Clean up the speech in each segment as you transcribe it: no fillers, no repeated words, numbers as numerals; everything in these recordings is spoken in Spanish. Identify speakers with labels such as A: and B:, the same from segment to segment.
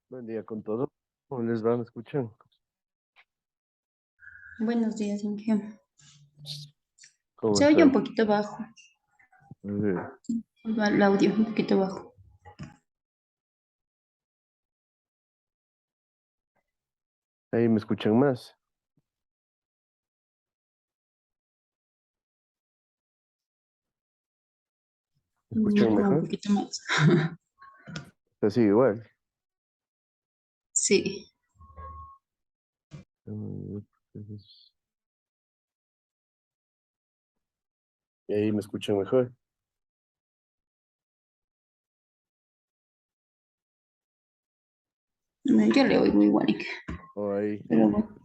A: Buen día con todo. ¿Cómo les va? ¿Me escuchan?
B: Buenos días, Inge.
A: ¿Cómo
B: Se oye un
A: están?
B: poquito bajo,
A: Eh,
B: el audio un poquito bajo.
A: Ahí me escuchan más. ¿Me escuchan
B: Como un
A: mejor?
B: poquito más.
A: Así igual.
B: Sí,
A: Entonces, ¿y ahí me escuchan mejor?
B: yo le oigo igual, Inge.
A: ¿O ahí?
B: Pero bueno.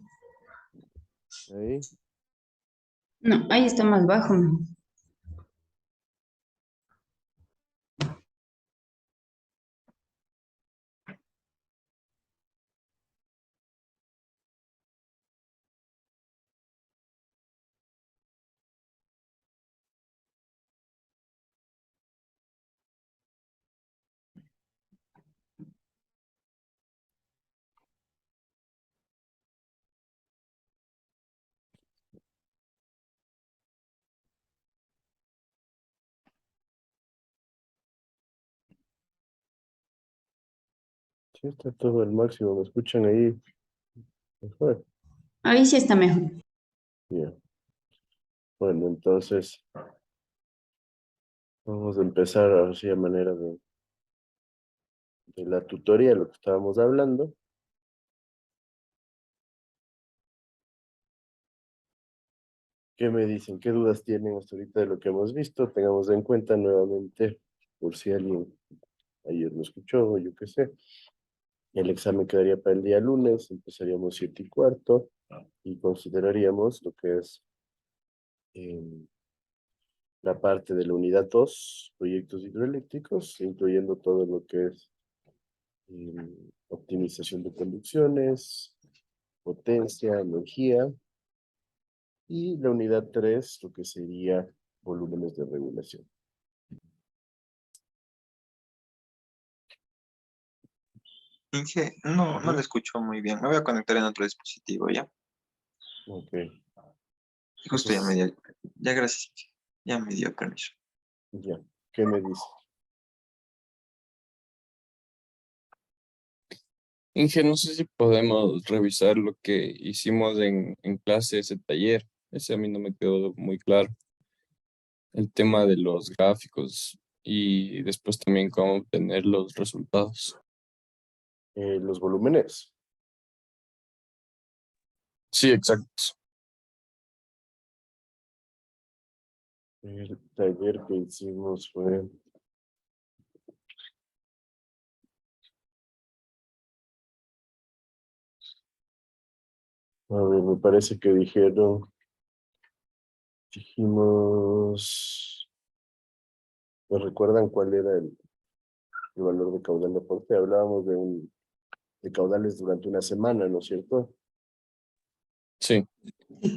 A: ¿Ahí?
B: No, ahí está más bajo.
A: Sí, está todo al máximo. ¿Me escuchan ahí mejor?
B: Ahí sí está mejor.
A: Ya. Bueno, entonces vamos a empezar así a manera de la tutoría, lo que estábamos hablando. ¿Qué me dicen? ¿Qué dudas tienen hasta ahorita de lo que hemos visto? Tengamos en cuenta nuevamente, por si alguien ayer no escuchó o yo qué sé. El examen quedaría para el día lunes, empezaríamos 7:15 y consideraríamos lo que es eh, la parte de la unidad 2 proyectos hidroeléctricos, incluyendo todo lo que es optimización de conducciones, potencia, energía, y la unidad 3 lo que sería volúmenes de regulación.
C: Inge, no lo
A: Ujú.
C: escucho muy bien. Me voy a conectar en otro dispositivo, ¿ya?
A: Ok,
C: Justo ya me
A: entonces,
C: dio. Ya, gracias, Inge. Ya me dio permiso.
A: ya, ¿qué me dice?
D: Inge, no sé si podemos revisar lo que hicimos en clase, ese taller. Ese a mí no me quedó muy claro. El tema de los gráficos y después también cómo obtener los resultados.
A: Los volúmenes.
D: Sí, exacto.
A: El taller que hicimos fue... A ver, me parece que dijimos, ¿me recuerdan cuál era el valor de caudal de aporte? Hablábamos de caudales durante una semana, ¿no es cierto?
D: Sí,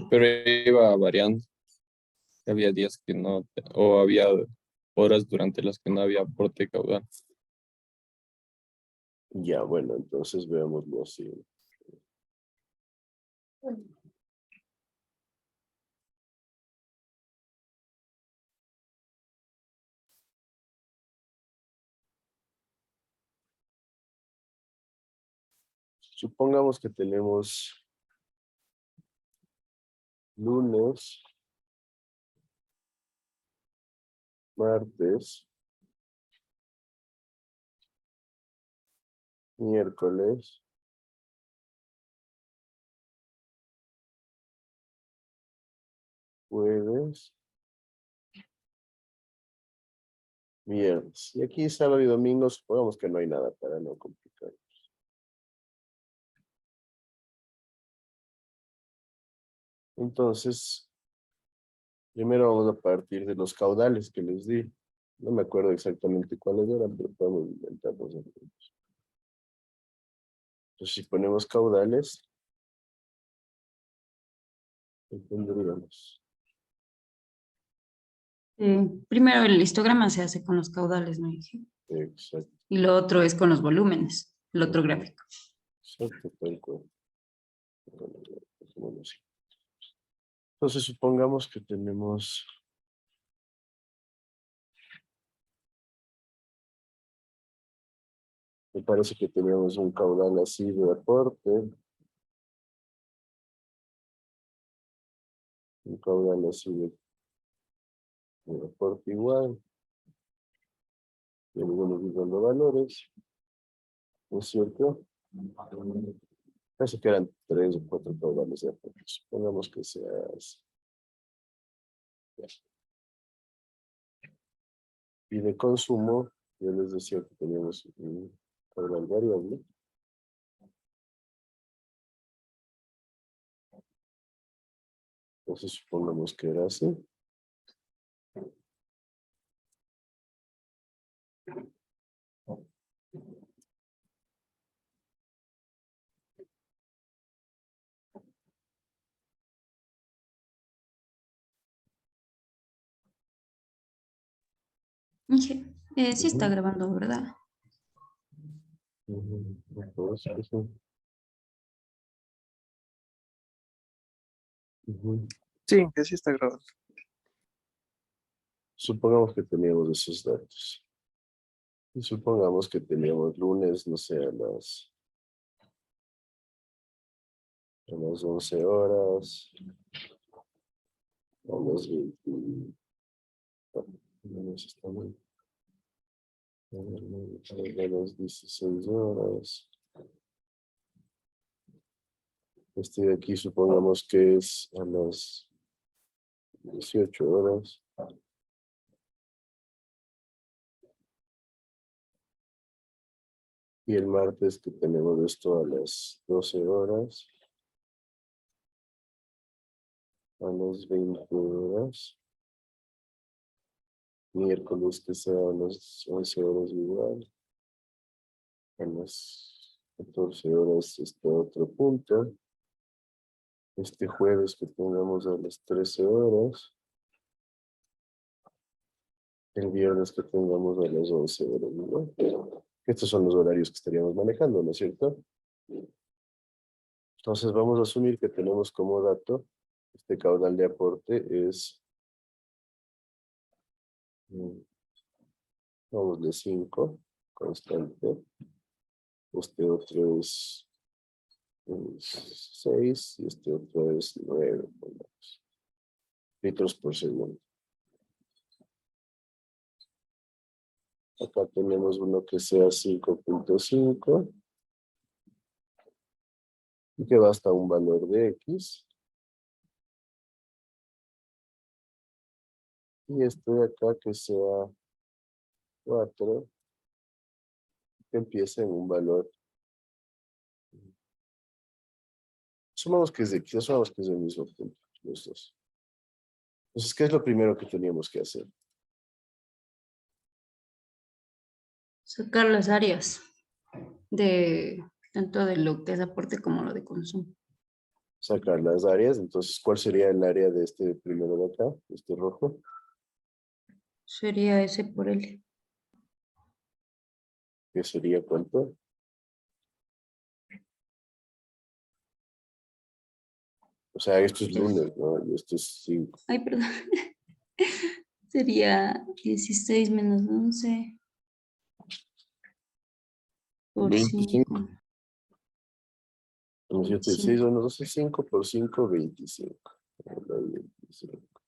D: pero iba variando. Había días que no, o había horas durante las que no había aporte caudal.
A: Ya, bueno, entonces veámoslo así. Supongamos que tenemos lunes, martes, miércoles, jueves, viernes. Y aquí sábado y domingo, supongamos que no hay nada para no complicar. Entonces, primero vamos a partir de los caudales que les di. No me acuerdo exactamente cuáles eran, pero podemos inventarlos. Entonces, si ponemos caudales, ¿qué tendríamos?
B: Primero el histograma se hace con los caudales, ¿no, Inge?
A: Exacto.
B: Y lo otro es con los volúmenes. el otro gráfico.
A: Exacto, tal cual. Bueno, dejémoslo así. Entonces supongamos que tenemos me parece que teníamos un caudal así de aporte, un caudal así de aporte igual, y algunos dando valores, ¿no es cierto? Parece que eran 3 o 4 caudales de aporte. Supongamos que sea así. Y de consumo, yo les decía que teníamos un caudal variable. Entonces supongamos que era así.
B: Dije, sí está grabando, ¿verdad?
A: Entonces, ujú.
C: Sí, que sí está grabado.
A: Supongamos que teníamos esos datos. Y supongamos que teníamos lunes, no sé, a las 11 horas, a las 20, no sé, está mal. A las 16 horas. Este de aquí supongamos que es a las 18 horas. Y el martes que tenemos esto a las 12 horas. A las 20 horas. Miércoles que sea a las 11 horas igual. A las 14 horas este otro punto. Este jueves que tengamos a las 13 horas. El viernes que tengamos a las 11 horas, ¿no? Estos son los horarios que estaríamos manejando, ¿no es cierto? Entonces vamos a asumir que tenemos como dato, este caudal de aporte es, vamos de 5, constante. Este otro es 6 y este otro es 9 litros por segundo. Acá tenemos uno que sea 5.5 y que va hasta un valor de X. Y este de acá que sea 4, que empiece en un valor. Sumamos que es de X, asumamos que es del mismo punto, los dos. Entonces, ¿qué es lo primero que teníamos que hacer?
B: Sacar las áreas de tanto de lo que es aporte como lo de consumo.
A: Sacar las áreas. Entonces, ¿cuál sería el área de este primero de acá, este rojo?
B: Sería ese por L.
A: ¿Qué sería cuánto? O sea, esto es lunes, ¿no? Y esto es 5.
B: Ay, perdón. Sería 16 menos 11 por
A: 25.
B: 5.
A: Como 7, 6, 1, 12, 5 por 5, 25. 25.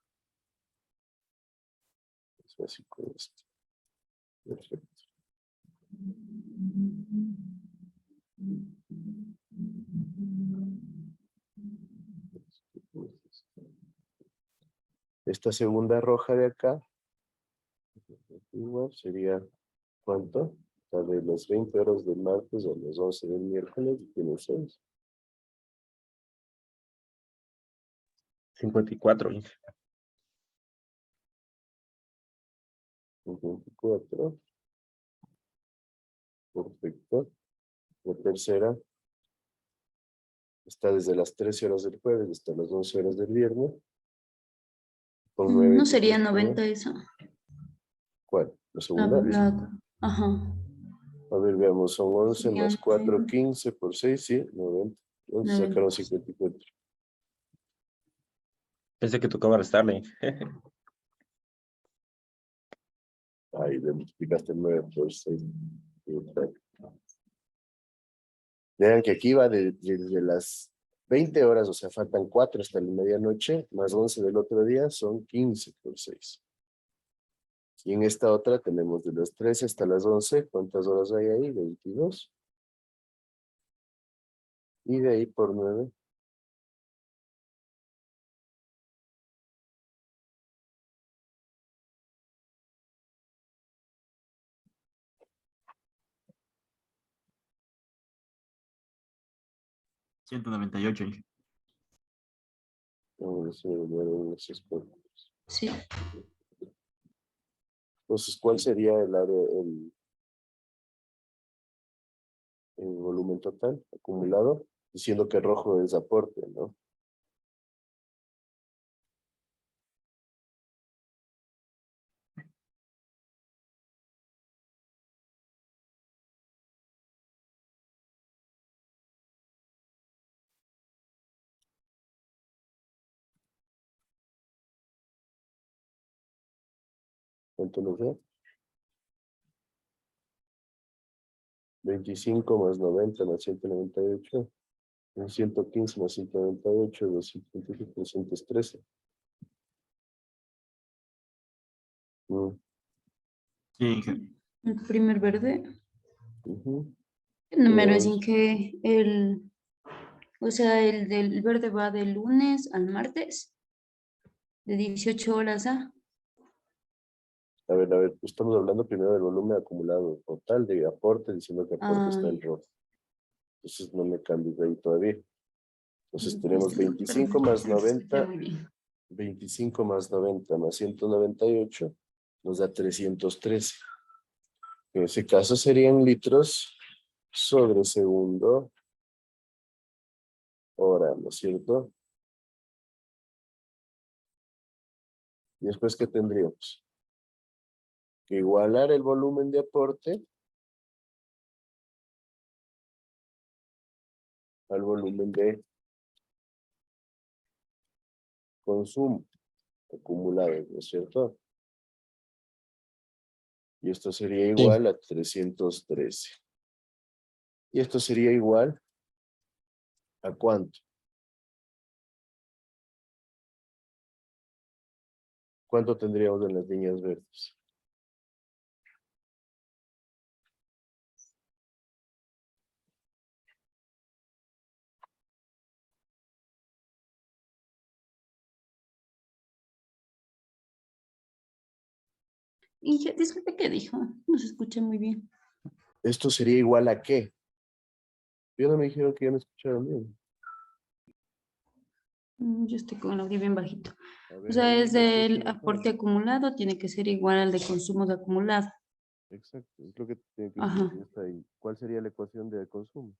A: Es básico esto. Perfecto. Esta segunda roja de acá, igual sería, ¿cuánto? La de las 20 horas del martes o las 11 del miércoles, tiene 6.
E: 54.
A: 24. Perfecto. La tercera está desde las 13 horas del jueves hasta las 11 horas del viernes. Con 9
B: No sería
A: litros por
B: 90 eso.
A: ¿Cuál? ¿La segunda?
B: Ajá.
A: A ver, veamos, son 11 más
B: Serían
A: 4, 15 por 6, sí, 90. 11 sacaron
B: 90.
A: 54.
E: Pensé que tocaba restarle.
A: Ahí le multiplicaste 9 por 6. Vean que aquí va desde las 20 horas, o sea, faltan 4 hasta la medianoche, más 11 del otro día, son 15 por 6. Y en esta otra tenemos de las 13 hasta las 11, ¿cuántas horas hay ahí? 22. Y de ahí por 9.
E: $198.
B: Sí.
A: Entonces, ¿cuál sería el área, el volumen total acumulado? Diciendo que rojo es aporte, ¿no? ¿Cuánto nos da? 25 más 90 más 198. 115 más 198, 225, 313.
E: Sí, Inge.
B: El primer verde.
A: Ujú.
B: El número es
A: Pero,
B: en que o sea, el del verde va de lunes al martes, de 18 horas a.
A: a ver, estamos hablando primero del volumen acumulado total de aporte, diciendo que aporte está en rojo. Entonces no me cambies de ahí todavía. Entonces tenemos 25 más 90, 25 más 90 más 198, nos da 313. En ese caso serían litros sobre segundo hora, ¿no es cierto? Y después, ¿qué tendríamos? Que igualar el volumen de aporte al volumen de consumo acumulado, ¿no es cierto? Y esto sería
D: Sí.
A: igual a 313. Y esto sería igual a ¿cuánto? ¿Cuánto tendríamos en las líneas verdes?
B: Y disculpe, ¿qué dijo? No se escucha muy bien.
A: ¿Esto sería igual a qué? Yo no me dijeron que ya me escucharon bien.
B: Yo estoy con el audio bien bajito.
A: A
B: O
A: ver,
B: sea,
A: ahí
B: es
A: me escucho
B: del
A: mejor.
B: aporte acumulado, tiene que ser igual al de consumo de acumulado.
A: Exacto, es lo que tiene que
B: Ajá.
A: decir. Está ahí. ¿Cuál sería la ecuación de consumo?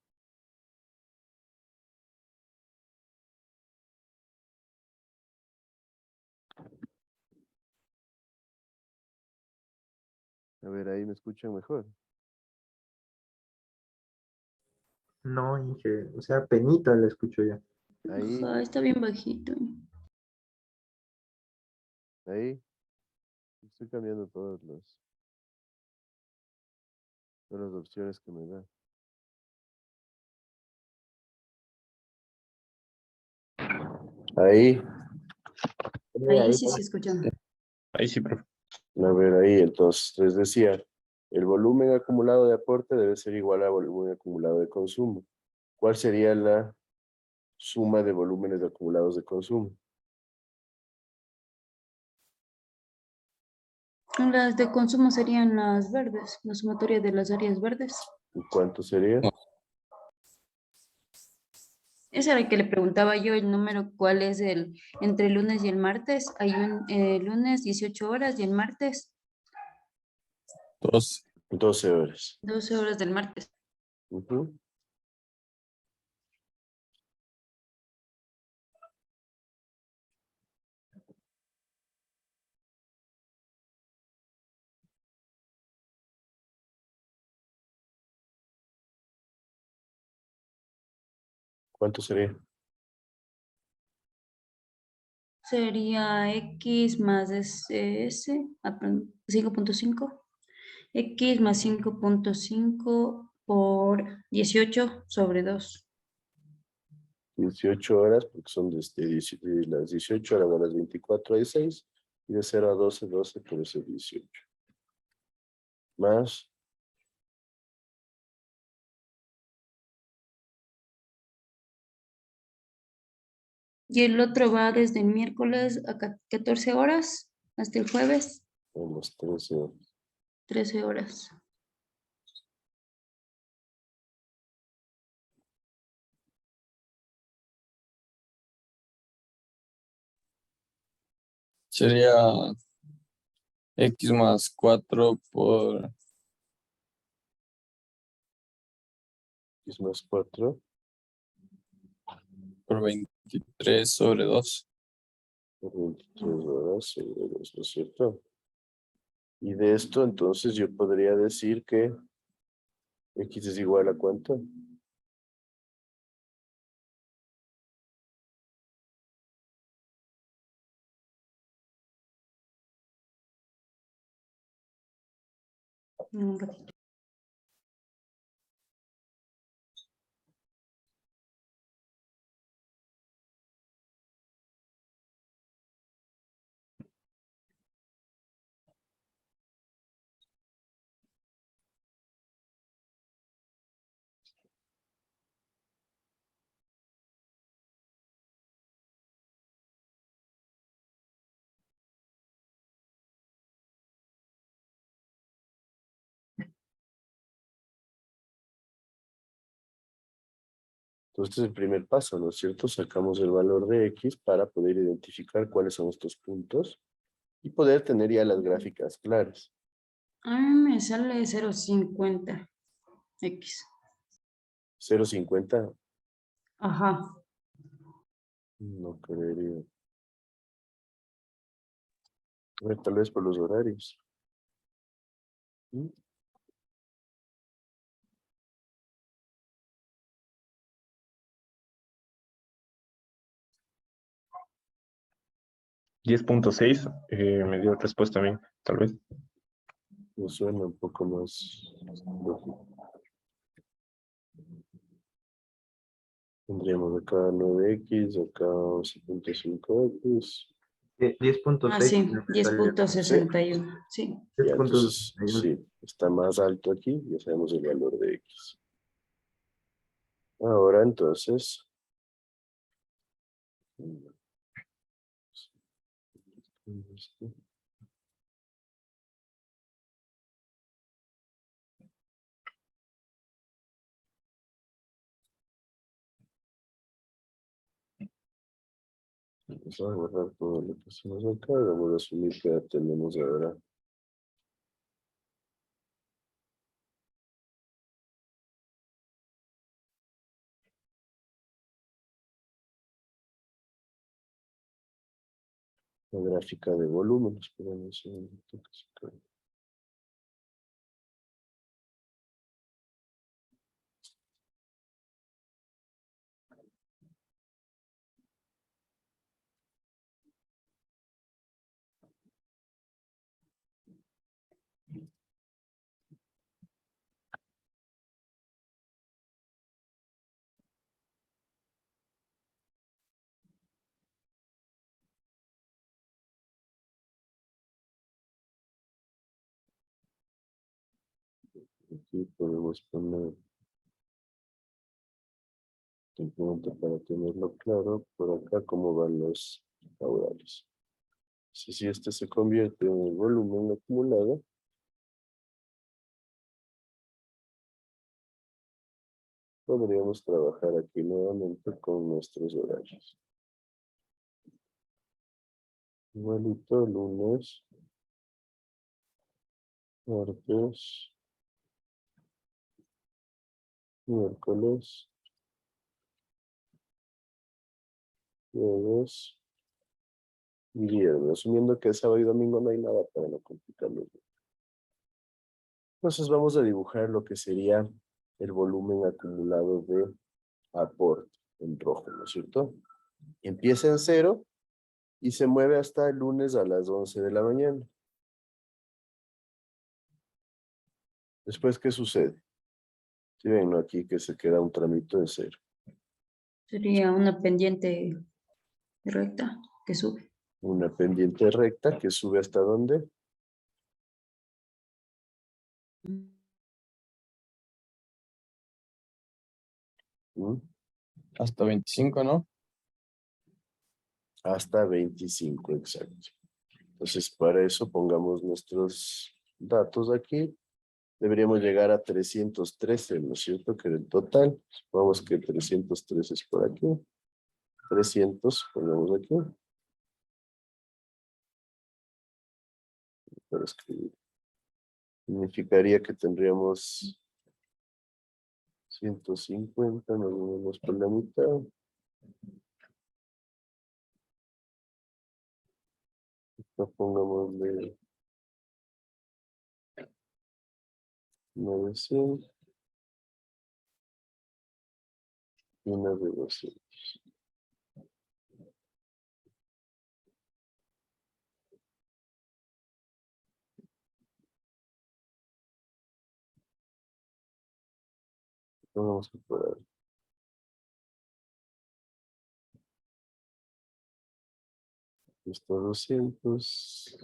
A: A ver, ahí me escuchan mejor.
E: No, Inge. O sea, penita la escucho ya.
A: Ahí,
B: Ajá, está bien bajito.
A: ahí. Estoy cambiando todas las opciones que me da. Ahí.
B: Ahí sí se escucha.
E: Ahí sí, profe.
A: A ver, ahí entonces les decía, el volumen acumulado de aporte debe ser igual al volumen acumulado de consumo. ¿Cuál sería la suma de volúmenes acumulados de consumo?
B: Las de consumo serían las verdes, la sumatoria de las áreas verdes.
A: ¿Y cuánto sería?
B: Ese era el que le preguntaba yo, el número, cuál es el, entre el lunes y el martes. Hay un lunes 18 horas y el martes
D: 12.
A: 12 horas.
B: 12 horas del martes.
A: Ujú. ¿Cuánto sería?
B: Sería X más S, 5.5. X más 5.5 por 18 sobre 2.
A: 18 horas, porque son de las 18 horas a las 24 hay 6. Y de 0 a 12, 12, por eso 18. Más
B: Y el otro va desde el miércoles a 14 horas hasta el jueves,
A: unos 13 horas.
B: 13 horas.
D: Sería X más 4
A: Es más 4
D: por 23 sobre 2.
A: por 23 horas sobre 2, ¿no es cierto? Y de esto, entonces, yo podría decir que X es igual a ¿cuánto?
B: Un ratito.
A: Entonces, este es el primer paso, ¿no es cierto? Sacamos el valor de X para poder identificar cuáles son estos puntos y poder tener ya las gráficas claras.
B: A mí me sale 0.50 X.
A: 0.50,
B: Ajá.
A: no creería. A ver, tal vez por los horarios. ¿Mm?
E: 10.6 me dio respuesta a mí, tal vez.
A: Me suena un poco más lógico. Tendríamos acá 9X, acá 11.5X.
E: 10.6.
B: Ah, sí,
E: me sale
B: 10.61. Sí.
A: Ya,
E: 10.61.
A: entonces, sí, está más alto aquí, ya sabemos el valor de X. Ahora, entonces, vamos a borrar todo lo que hacemos acá, vamos a asumir que ya tenemos ahora la gráfica de volumen. Esperen un segundito que se cargue. Aquí podemos poner simplemente para tenerlo claro, por acá cómo van los caudales. Si este se convierte en el volumen acumulado, podríamos trabajar aquí nuevamente con nuestros horarios. Igualito, lunes, martes, miércoles, jueves y viernes. Asumiendo que sábado y domingo no hay nada para no complicarlo. Entonces vamos a dibujar lo que sería el volumen acumulado de aporte. en rojo, ¿no es cierto? Empieza en 0 y se mueve hasta el lunes a las 11 de la mañana. Después, ¿qué sucede? Si ven, ¿no? Aquí que se queda un tramito en 0.
B: Sería una pendiente recta que sube.
A: Una pendiente recta que sube hasta dónde? ¿Mm?
D: Hasta 25, ¿no?
A: Hasta 25, exacto. Entonces, para eso pongamos nuestros datos aquí. Deberíamos llegar a 313, ¿no es cierto? Que el total, supongamos que 313 es por aquí. 300, ponemos aquí. Para escribir. Significaría que tendríamos 150, nos vamos por la mitad. Esto pongámosle 900 y una de 200. Vamos a parar. Esto 200,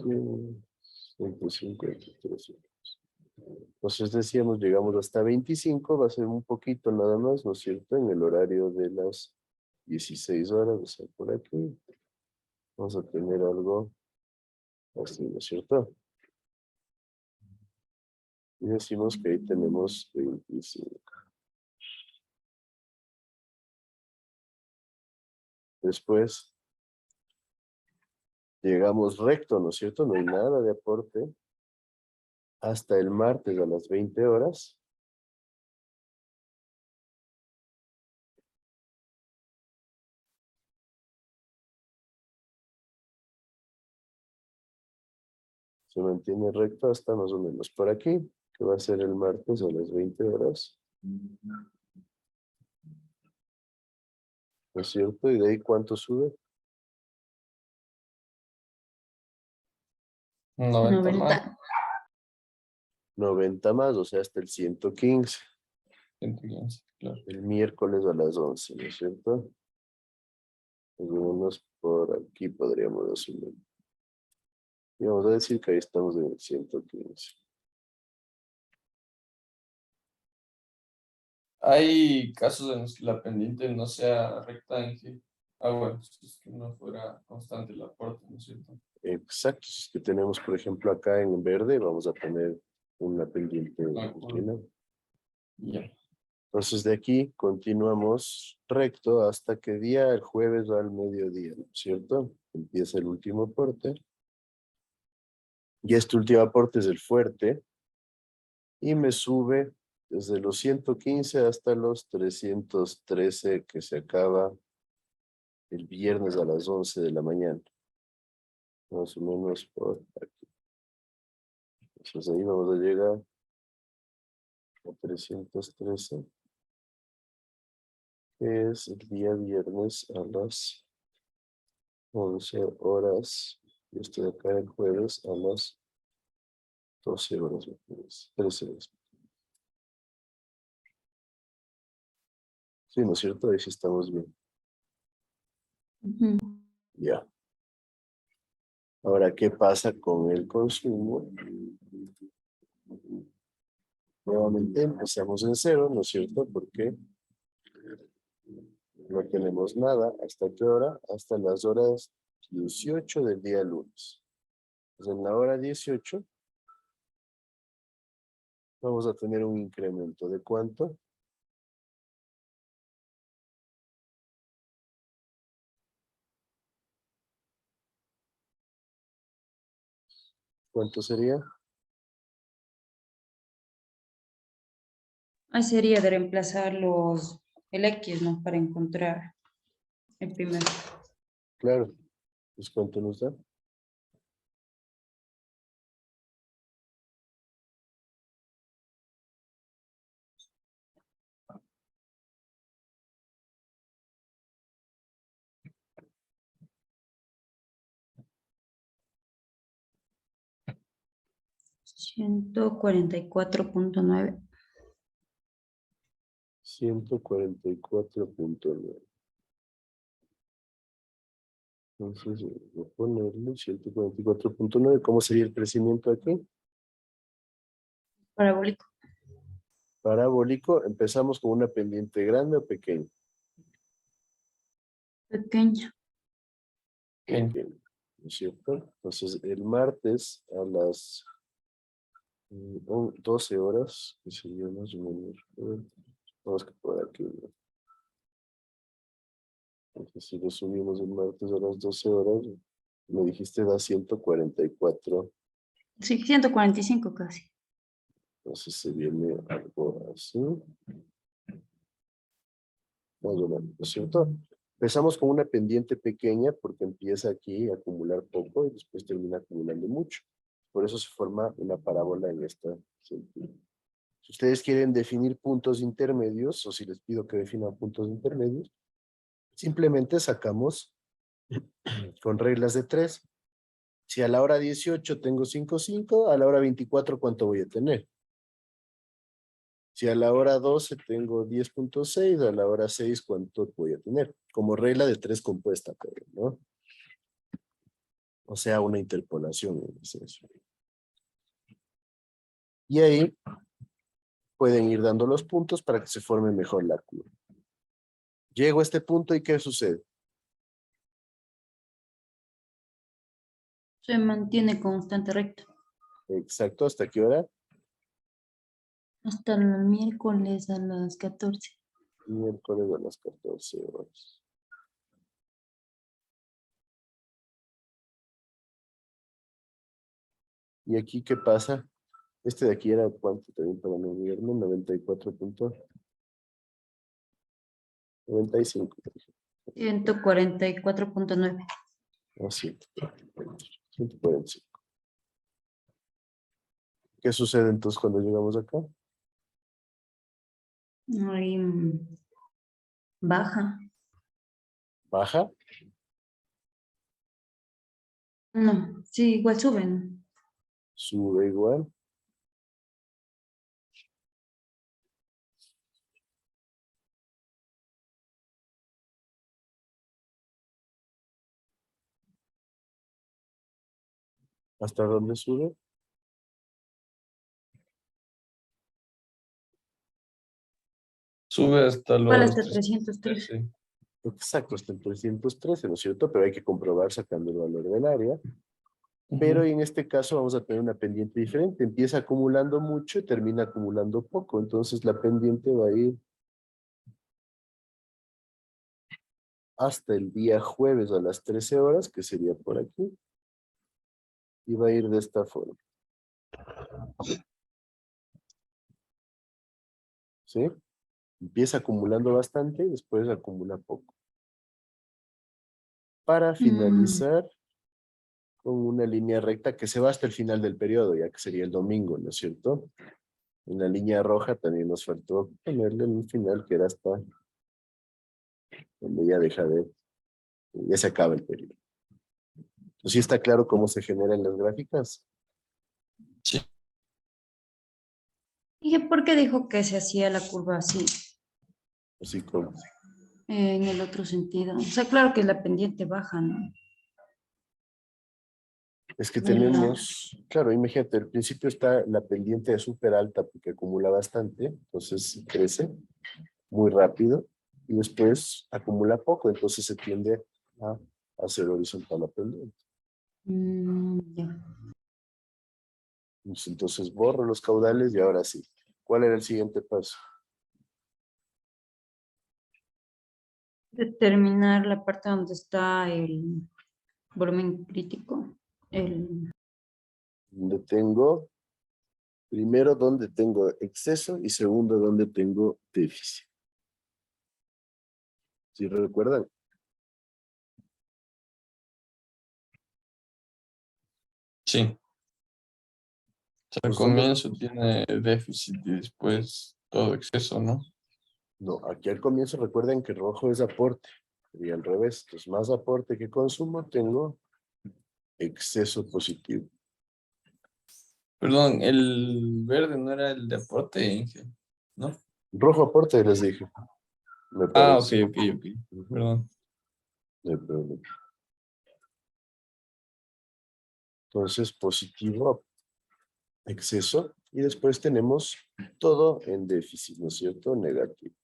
A: 150, 300. Entonces decíamos, llegamos hasta 25, va a ser un poquito nada más, ¿no es cierto? En el horario de las 16 horas, o sea, por aquí. Vamos a tener algo así, ¿no es cierto? Y decimos que ahí tenemos 25. Después llegamos recto, ¿no es cierto? No hay nada de aporte. Hasta el martes a las 20 horas. Se mantiene recto hasta más o menos por aquí, que va a ser el martes a las 20 horas. ¿No es cierto? ¿Y de ahí cuánto sube?
D: 90 más,
B: 90.
A: 90 más, o sea, hasta el 115.
D: 115, claro.
A: El miércoles a las 11, ¿no es cierto? Más o menos por aquí podríamos asumir. Y vamos a decir que ahí estamos en el 115.
D: Hay casos en los que la pendiente no sea recta en que, bueno, si es que no fuera constante el aporte, ¿no es cierto?
A: Exacto, si es que tenemos, por ejemplo, acá en verde, vamos a tener una pendiente inclinada.
D: Ya.
A: Entonces de aquí continuamos recto hasta que día, el jueves al mediodía, ¿no es cierto? Empieza el último aporte. Y este último aporte es el fuerte. Y me sube desde los 115 hasta los 313 que se acaba el viernes a las 11 de la mañana. Más o menos por aquí. Entonces ahí vamos a llegar a 313, que es el día viernes a las 11 horas. Yo estoy acá el jueves a las 12 horas, 13 horas. Sí, ¿no es cierto? Ahí sí estamos bien.
B: Ujú.
A: Ya. Ahora, ¿qué pasa con el consumo? Nuevamente empezamos en 0, ¿no es cierto? Porque no tenemos nada. ¿Hasta qué hora? Hasta las horas 18 del día lunes. Pues en la hora 18 vamos a tener un incremento. ¿De cuánto? ¿Cuánto sería?
B: Ahí sería de reemplazar el X, ¿no? Para encontrar el primero.
A: Claro. Pues ¿cuánto nos da?
B: 144.9.
A: 144.9. Entonces, voy a ponerle 144.9. ¿Cómo sería el crecimiento aquí?
B: Parabólico.
A: Parabólico. Empezamos con una pendiente grande o pequeña.
B: Pequeña.
D: Ok.
A: Pequeña, ¿no es cierto? Entonces, el martes a las 12 horas, que sería más o menos. Vamos a por aquí, ¿no? Entonces, si lo subimos el martes a las 12 horas, me dijiste da 144.
B: Sí, 145 casi.
A: Entonces se viene algo así. Más o menos, ¿no es cierto? Empezamos con una pendiente pequeña porque empieza aquí a acumular poco y después termina acumulando mucho. Por eso se forma una parábola en esta sentido. Si ustedes quieren definir puntos intermedios, o si les pido que definan puntos intermedios, simplemente sacamos con reglas de 3. Si a la hora 18 tengo 5,5, a la hora 24, ¿cuánto voy a tener? Si a la hora 12 tengo 10,6, a la hora 6, ¿cuánto voy a tener? Como regla de 3 compuesta, ¿no? O sea, una interpolación en esencia. Y ahí pueden ir dando los puntos para que se forme mejor la curva. Llego a este punto y ¿qué sucede?
B: Se mantiene constante recto.
A: Exacto, ¿hasta qué hora?
B: Hasta el miércoles a las 14.
A: Miércoles a las 14 horas. ¿Y aquí qué pasa? Este de aquí era cuánto también para no olvidarme, 94,95.
B: 144.9.
A: O 145. ¿Qué sucede entonces cuando llegamos acá?
B: Ahí baja.
A: Baja.
B: No, sí, igual suben.
A: Sube igual. ¿Hasta dónde sube?
D: Sube hasta
B: Igual
D: los
B: hasta 303.
D: 313.
A: Exacto, hasta el 313, ¿no es cierto? Pero hay que comprobar sacando el valor del área.
D: Ujú.
A: Pero en este caso vamos a tener una pendiente diferente. Empieza acumulando mucho y termina acumulando poco. Entonces la pendiente va a ir hasta el día jueves a las 13 horas, que sería por aquí. Y va a ir de esta forma. ¿Sí? Empieza acumulando bastante y después acumula poco. Para finalizar con una línea recta que se va hasta el final del periodo, ya que sería el domingo, ¿no es cierto? En la línea roja también nos faltó ponerle en un final que era hasta donde ya deja de, ya se acaba el periodo. Entonces, ¿sí está claro cómo se generan las gráficas?
D: Sí.
B: ¿Y por qué dijo que se hacía la curva así,
A: Así como,
B: en el otro sentido? O sea, claro que la pendiente baja, ¿no?
A: es que
B: ¿Verdad?
A: tenemos, claro, imagínate, al principio está la pendiente súper alta porque acumula bastante, entonces crece muy rápido y después acumula poco, entonces se tiende a hacer horizontal la pendiente.
B: Ya.
A: Entonces borro los caudales y ahora sí. ¿Cuál era el siguiente paso?
B: Determinar la parte donde está el volumen crítico.
A: Donde tengo, primero, donde tengo exceso y segundo, donde tengo déficit. ¿Sí recuerdan?
D: Sí. O sea, al
A: Pues ¿dónde?
D: comienzo tiene déficit y después todo exceso, ¿no?
A: No, aquí al comienzo recuerden que rojo es aporte. Y al revés, entonces más aporte que consumo, tengo exceso positivo.
D: Perdón, el verde no era el de aporte, Inge, ¿no?
A: Rojo aporte les dije, me
D: Ah, ok,
A: parece.
D: ok.
A: Ujú,
D: Perdón.
A: no hay problema. Entonces, positivo, exceso, y después tenemos todo en déficit, ¿no es cierto? Negativo.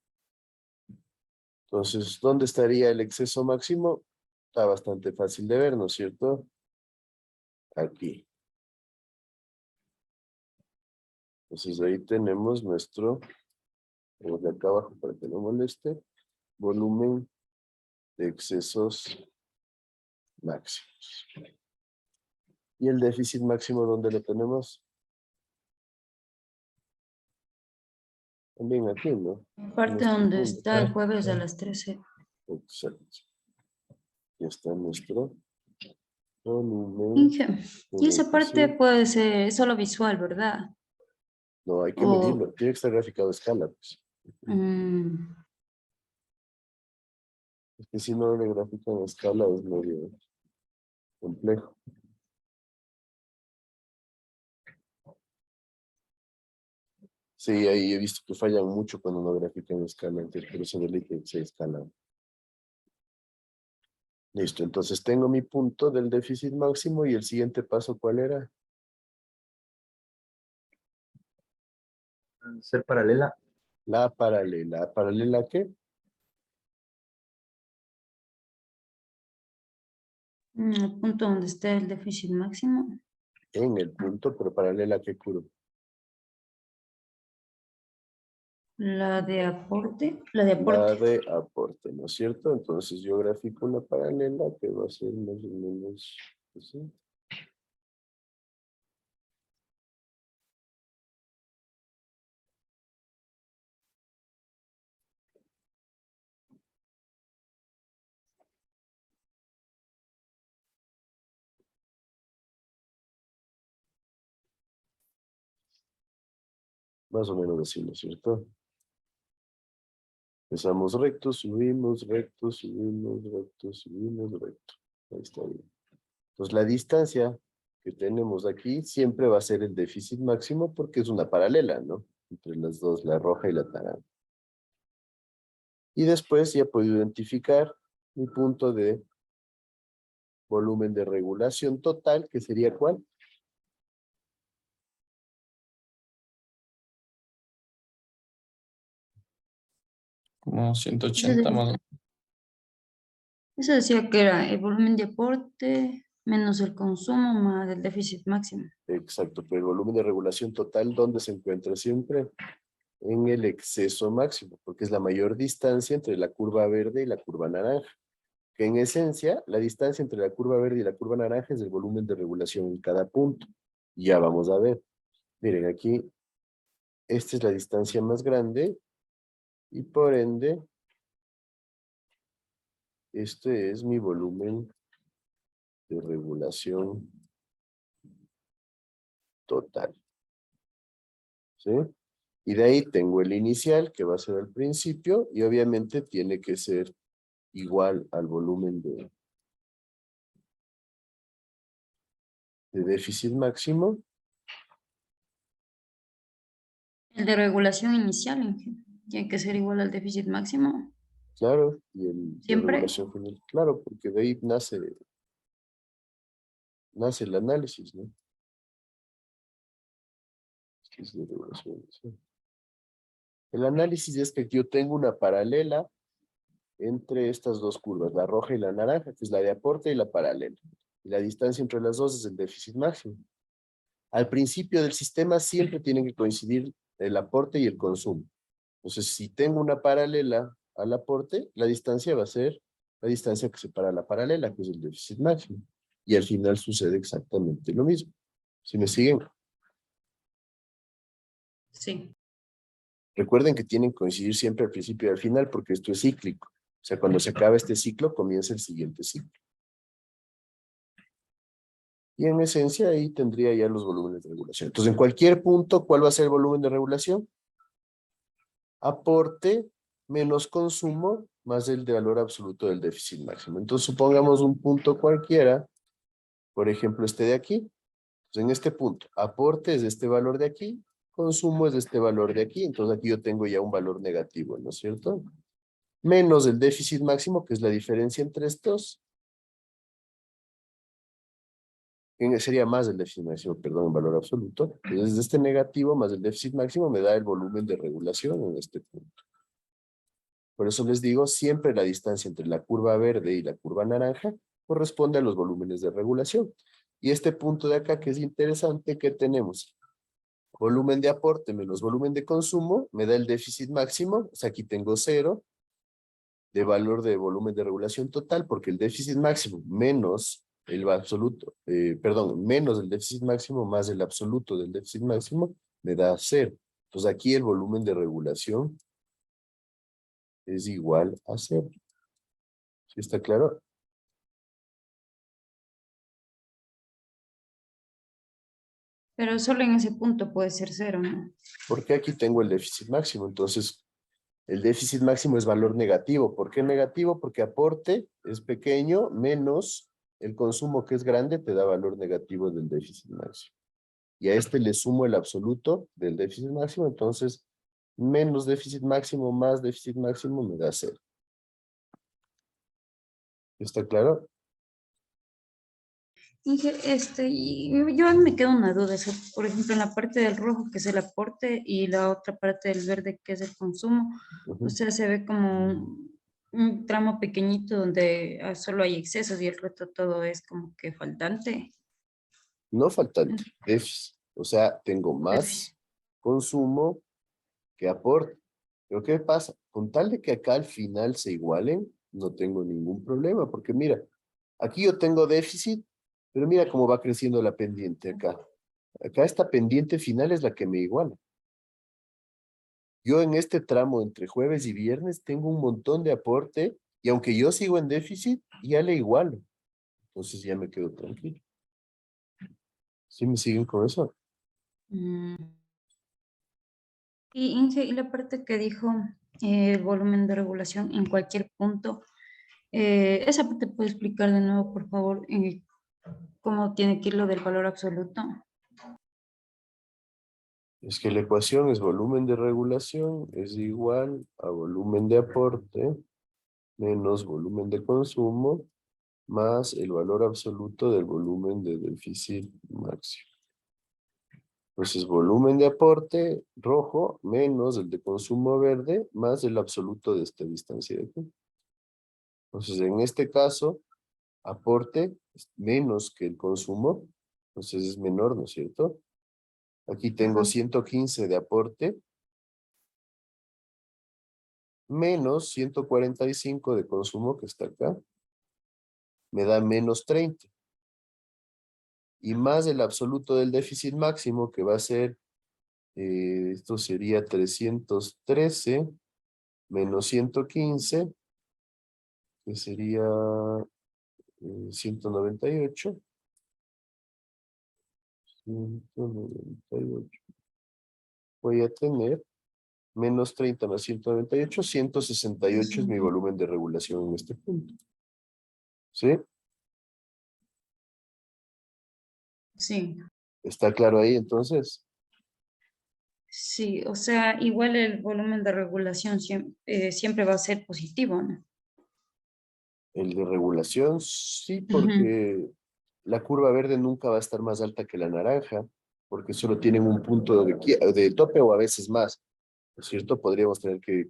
A: Entonces, ¿dónde estaría el exceso máximo? Está bastante fácil de ver, ¿no es cierto? Aquí. Entonces, ahí tenemos nuestro, de acá abajo para que no moleste, volumen de excesos máximos. ¿Y el déficit máximo dónde lo tenemos? También aquí, ¿no?
B: Parte
A: Nuestro
B: donde
A: punto.
B: está el jueves a las 13.
A: Exacto. Ya está nuestro volumen
B: Inge,
A: de
B: y esa parte
A: déficit.
B: puede ser es solo visual, ¿verdad?
A: No, hay que
B: O,
A: medirlo. Tiene que estar graficado a escala, pues.
B: mm,
A: Es que si no le grafican a escala es medio complejo. Sí, ahí he visto que fallan mucho cuando no grafican a escala, entonces por eso de que se escala. Listo, entonces tengo mi punto del déficit máximo y el siguiente paso, ¿cuál era?
E: Ser paralela.
A: La paralela. ¿Paralela a qué?
B: el punto donde está el déficit máximo.
A: En el punto, pero paralela a qué curva.
B: La de
A: La
B: aporte.
A: de aporte, ¿no es cierto? Entonces yo grafico una paralela que va a ser más o menos así. Más o menos así, ¿no es cierto? Empezamos recto, subimos, recto, subimos, recto, subimos, recto. Ahí está bien. Entonces la distancia que tenemos aquí siempre va a ser el déficit máximo porque es una paralela, ¿no? Entre las dos, la roja y la naranja. Y después ya puedo identificar mi punto de volumen de regulación total, que sería ¿cuál?
D: Como
B: Eso,
D: 180 más.
B: eso decía que era el volumen de aporte menos el consumo más el déficit máximo.
A: Exacto, pero el volumen de regulación total, ¿dónde se encuentra siempre? En el exceso máximo, porque es la mayor distancia entre la curva verde y la curva naranja. Que en esencia, la distancia entre la curva verde y la curva naranja es el volumen de regulación en cada punto. Ya vamos a ver. Miren, aquí, esta es la distancia más grande y por ende, este es mi volumen de regulación total. ¿Sí? Y de ahí tengo el inicial, que va a ser al principio, y obviamente tiene que ser igual al volumen de déficit máximo.
B: El de regulación inicial, Inge, tiene que ser igual al déficit máximo.
A: Claro, y el de
B: Siempre.
A: regulación final, claro, porque de ahí nace el análisis, ¿no? Es de regulación, sí. El análisis es que yo tengo una paralela entre estas dos curvas, la roja y la naranja, que es la de aporte y la paralela. Y la distancia entre las dos es el déficit máximo. Al principio del sistema siempre tienen que coincidir el aporte y el consumo. Entonces, si tengo una paralela al aporte, la distancia va a ser la distancia que separa la paralela, que es el déficit máximo. Y al final sucede exactamente lo mismo. ¿Sí me siguen?
B: Sí.
A: Recuerden que tienen que coincidir siempre al principio y al final porque esto es cíclico. O sea, cuando se acaba este ciclo, comienza el siguiente ciclo. Y en esencia ahí tendría ya los volúmenes de regulación. Entonces, en cualquier punto, ¿cuál va a ser el volumen de regulación? Aporte menos consumo más el de valor absoluto del déficit máximo. Entonces, supongamos un punto cualquiera, por ejemplo, este de aquí. Entonces, en este punto, aporte es de este valor de aquí, consumo es de este valor de aquí, entonces aquí yo tengo ya un valor negativo, ¿no es cierto? Menos el déficit máximo, que es la diferencia entre estos, que sería más el déficit máximo, perdón, en valor absoluto. Entonces, este negativo más el déficit máximo me da el volumen de regulación en este punto. Por eso les digo, siempre la distancia entre la curva verde y la curva naranja corresponde a los volúmenes de regulación. Y este punto de acá que es interesante, que tenemos volumen de aporte menos volumen de consumo, me da el déficit máximo, o sea, aquí tengo 0 de valor de volumen de regulación total, porque el déficit máximo menos el absoluto, perdón, menos el déficit máximo más el absoluto del déficit máximo, me da 0. Entonces aquí el volumen de regulación es igual a 0. ¿Sí está claro?
B: Pero solo en ese punto puede ser 0, ¿no?
A: Porque aquí tengo el déficit máximo, entonces el déficit máximo es valor negativo. ¿Por qué negativo? Porque aporte es pequeño menos el consumo, que es grande, te da valor negativo del déficit máximo. Y a este le sumo el absoluto del déficit máximo, entonces menos déficit máximo más déficit máximo me da 0. ¿Está claro?
B: Inge, yo me quedo una duda, por ejemplo, en la parte del rojo que es el aporte y la otra parte del verde que es el consumo, o sea, se ve como un tramo pequeñito donde solo hay excesos y el resto todo es como que faltante.
A: No faltante, déficit. O sea, tengo más consumo que aporte. Pero ¿qué pasa? Con tal de que acá al final se igualen, no tengo ningún problema, porque mira, aquí yo tengo déficit, pero mira cómo va creciendo la pendiente acá. Acá esta pendiente final es la que me iguala. Yo en este tramo entre jueves y viernes tengo un montón de aporte y aunque yo sigo en déficit, ya le igualo. Entonces ya me quedo tranquilo. ¿Sí me siguen con eso?
B: Mm. Y Inge, y la parte que dijo el volumen de regulación en cualquier punto, esa parte puede explicar de nuevo, por favor, cómo tiene que ir lo del valor absoluto.
A: Es que la ecuación es volumen de regulación es igual a volumen de aporte menos volumen de consumo más el valor absoluto del volumen de déficit máximo. Entonces, volumen de aporte rojo menos el de consumo verde más el absoluto de esta distancia de aquí. Entonces, en este caso, aporte es menos que el consumo, entonces es menor, ¿no es cierto? Aquí tengo
B: Ajá.
A: 115 de aporte menos 145 de consumo, que está acá, me da menos 30. Y más el absoluto del déficit máximo, que va a ser, esto sería 313 menos 115, que sería 198. 198. Voy a tener menos 30 más 198, 168 es mi volumen de regulación en este punto. ¿Sí?
B: Sí,
A: ¿Está claro ahí entonces?
B: sí, o sea, igual el volumen de regulación siempre va a ser positivo, ¿no?
A: El de regulación, sí,
B: Ujú.
A: porque la curva verde nunca va a estar más alta que la naranja, porque solo tienen un punto de tope o a veces más. ¿No es cierto? Podríamos tener que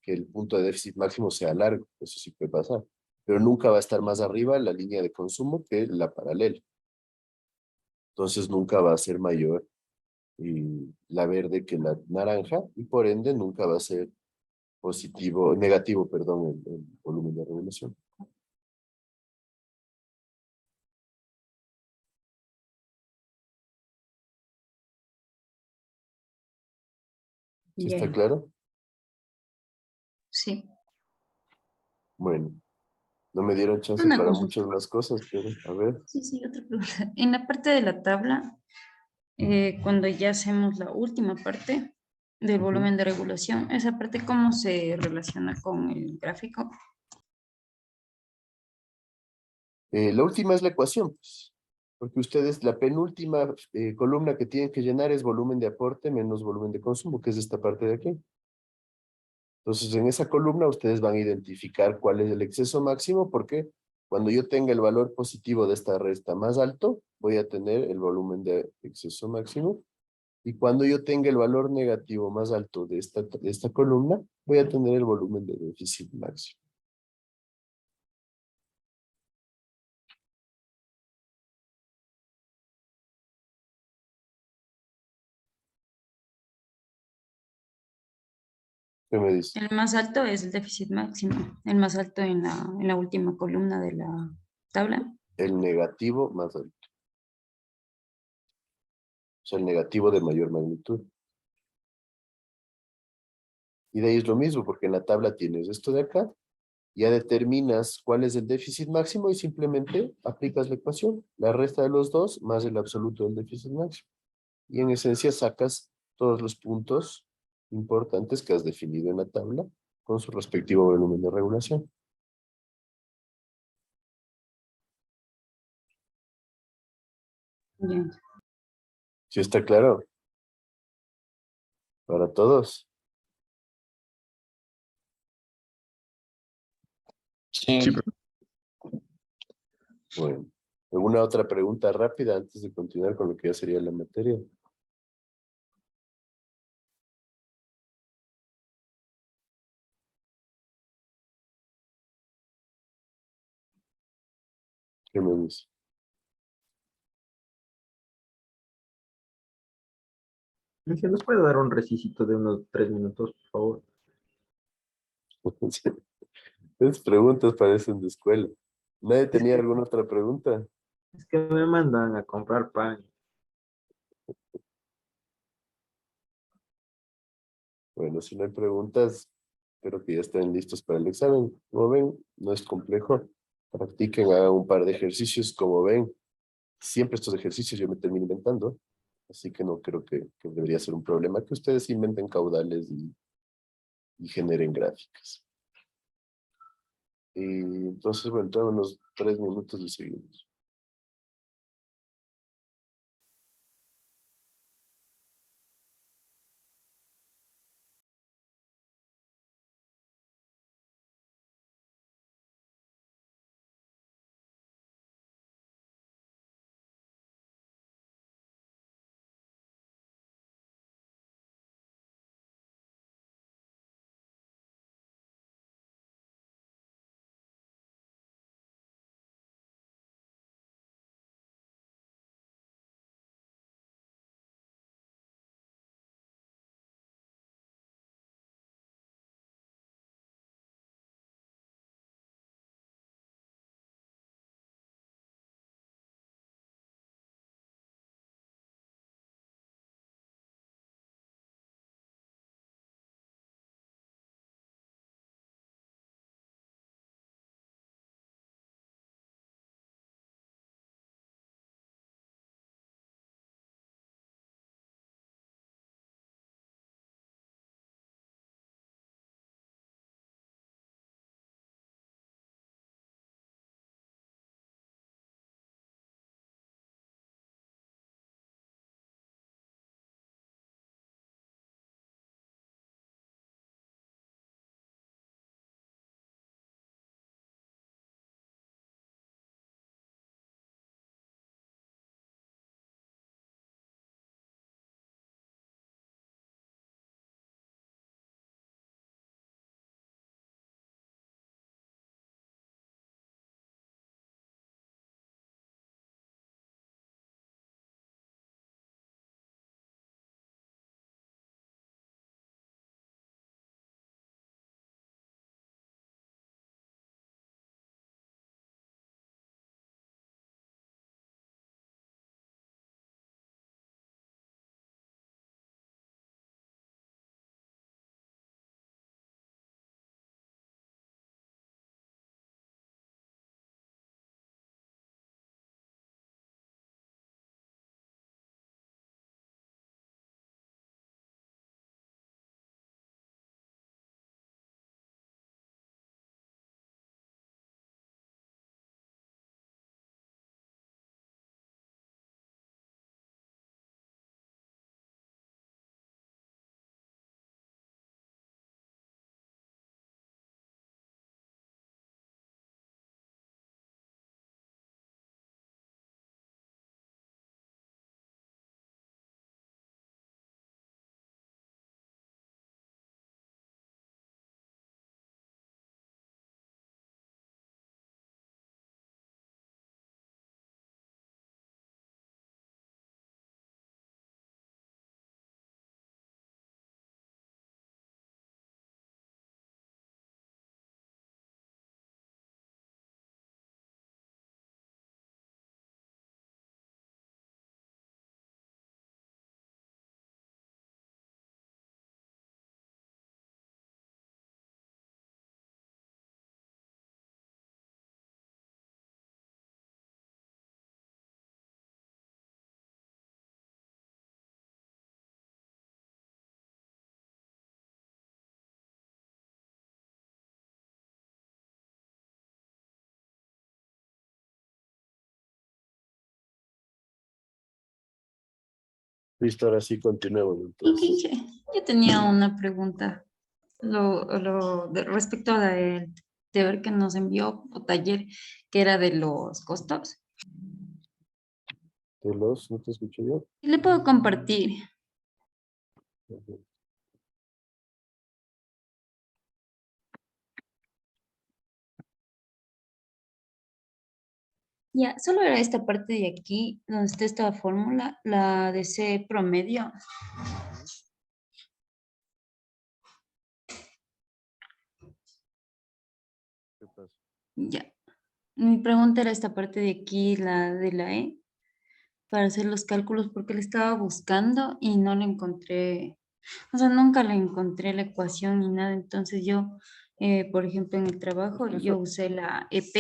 A: el punto de déficit máximo sea largo, eso sí puede pasar, pero nunca va a estar más arriba la línea de consumo que la paralela. Entonces nunca va a ser mayor la verde que la naranja y por ende nunca va a ser negativo, perdón, el volumen de regulación. ¿Sí está
B: Ya,
A: claro?
B: sí.
A: Bueno, no me dieron chance
B: Una
A: para
B: consulta.
A: muchas más cosas, pero a ver.
B: Sí, sí, otra pregunta. En la parte de la tabla, cuando ya hacemos la última parte del
A: Ujú.
B: volumen de regulación, esa parte cómo se relaciona con el gráfico.
A: La última es la ecuación, pues. Porque ustedes, la penúltima columna que tienen que llenar es volumen de aporte menos volumen de consumo, que es esta parte de aquí. Entonces, en esa columna ustedes van a identificar cuál es el exceso máximo, porque cuando yo tenga el valor positivo de esta resta más alto, voy a tener el volumen de exceso máximo. Y cuando yo tenga el valor negativo más alto de esta columna, voy a tener el volumen de déficit máximo. ¿Qué me dice?
B: El más alto es el déficit máximo, el más alto en la última columna de la tabla.
A: El negativo más alto. O sea, el negativo de mayor magnitud. Y de ahí es lo mismo, porque en la tabla tienes esto de acá, ya determinas cuál es el déficit máximo y simplemente aplicas la ecuación, la resta de los dos más el absoluto del déficit máximo. Y en esencia sacas todos los puntos importantes que has definido en la tabla con su respectivo volumen de regulación.
B: Ya.
A: ¿Sí está claro? Para todos.
D: Sí,
E: Sí, profe.
A: Bueno, ¿alguna otra pregunta rápida antes de continuar con lo que ya sería la materia? ¿Qué me dice?
E: Inge, ¿nos puede dar un recicito de unos 3 minutos, por favor?
A: Esas preguntas parecen de escuela. ¿Nadie tenía alguna otra pregunta?
E: Es que me mandan a comprar pan.
A: Bueno, si no hay preguntas, espero que ya estén listos para el examen. Como ven, no es complejo. Practiquen, hagan un par de ejercicios. Como ven, siempre estos ejercicios yo me termino inventando. Así que no creo que debería ser un problema que ustedes inventen caudales y generen gráficas. Y entonces, bueno, tengo unos 3 minutos y seguimos. Listo, ahora sí continuemos
B: Y
A: entonces.
B: yo tenía una pregunta respecto a el deber que nos envió o taller que era de los costos.
A: ¿No te escucho yo?
B: Y le puedo compartir.
A: Ujú.
B: Ya, solo era esta parte de aquí, donde está esta fórmula, la de ese promedio.
A: ¿Qué pasa?
B: Ya. Mi pregunta era esta parte de aquí, la de la E, para hacer los cálculos, porque le estaba buscando y no le encontré, o sea, nunca le encontré la ecuación ni nada. Entonces yo, por ejemplo, en el trabajo,
A: Es que
B: yo
A: eso,
B: usé la EP.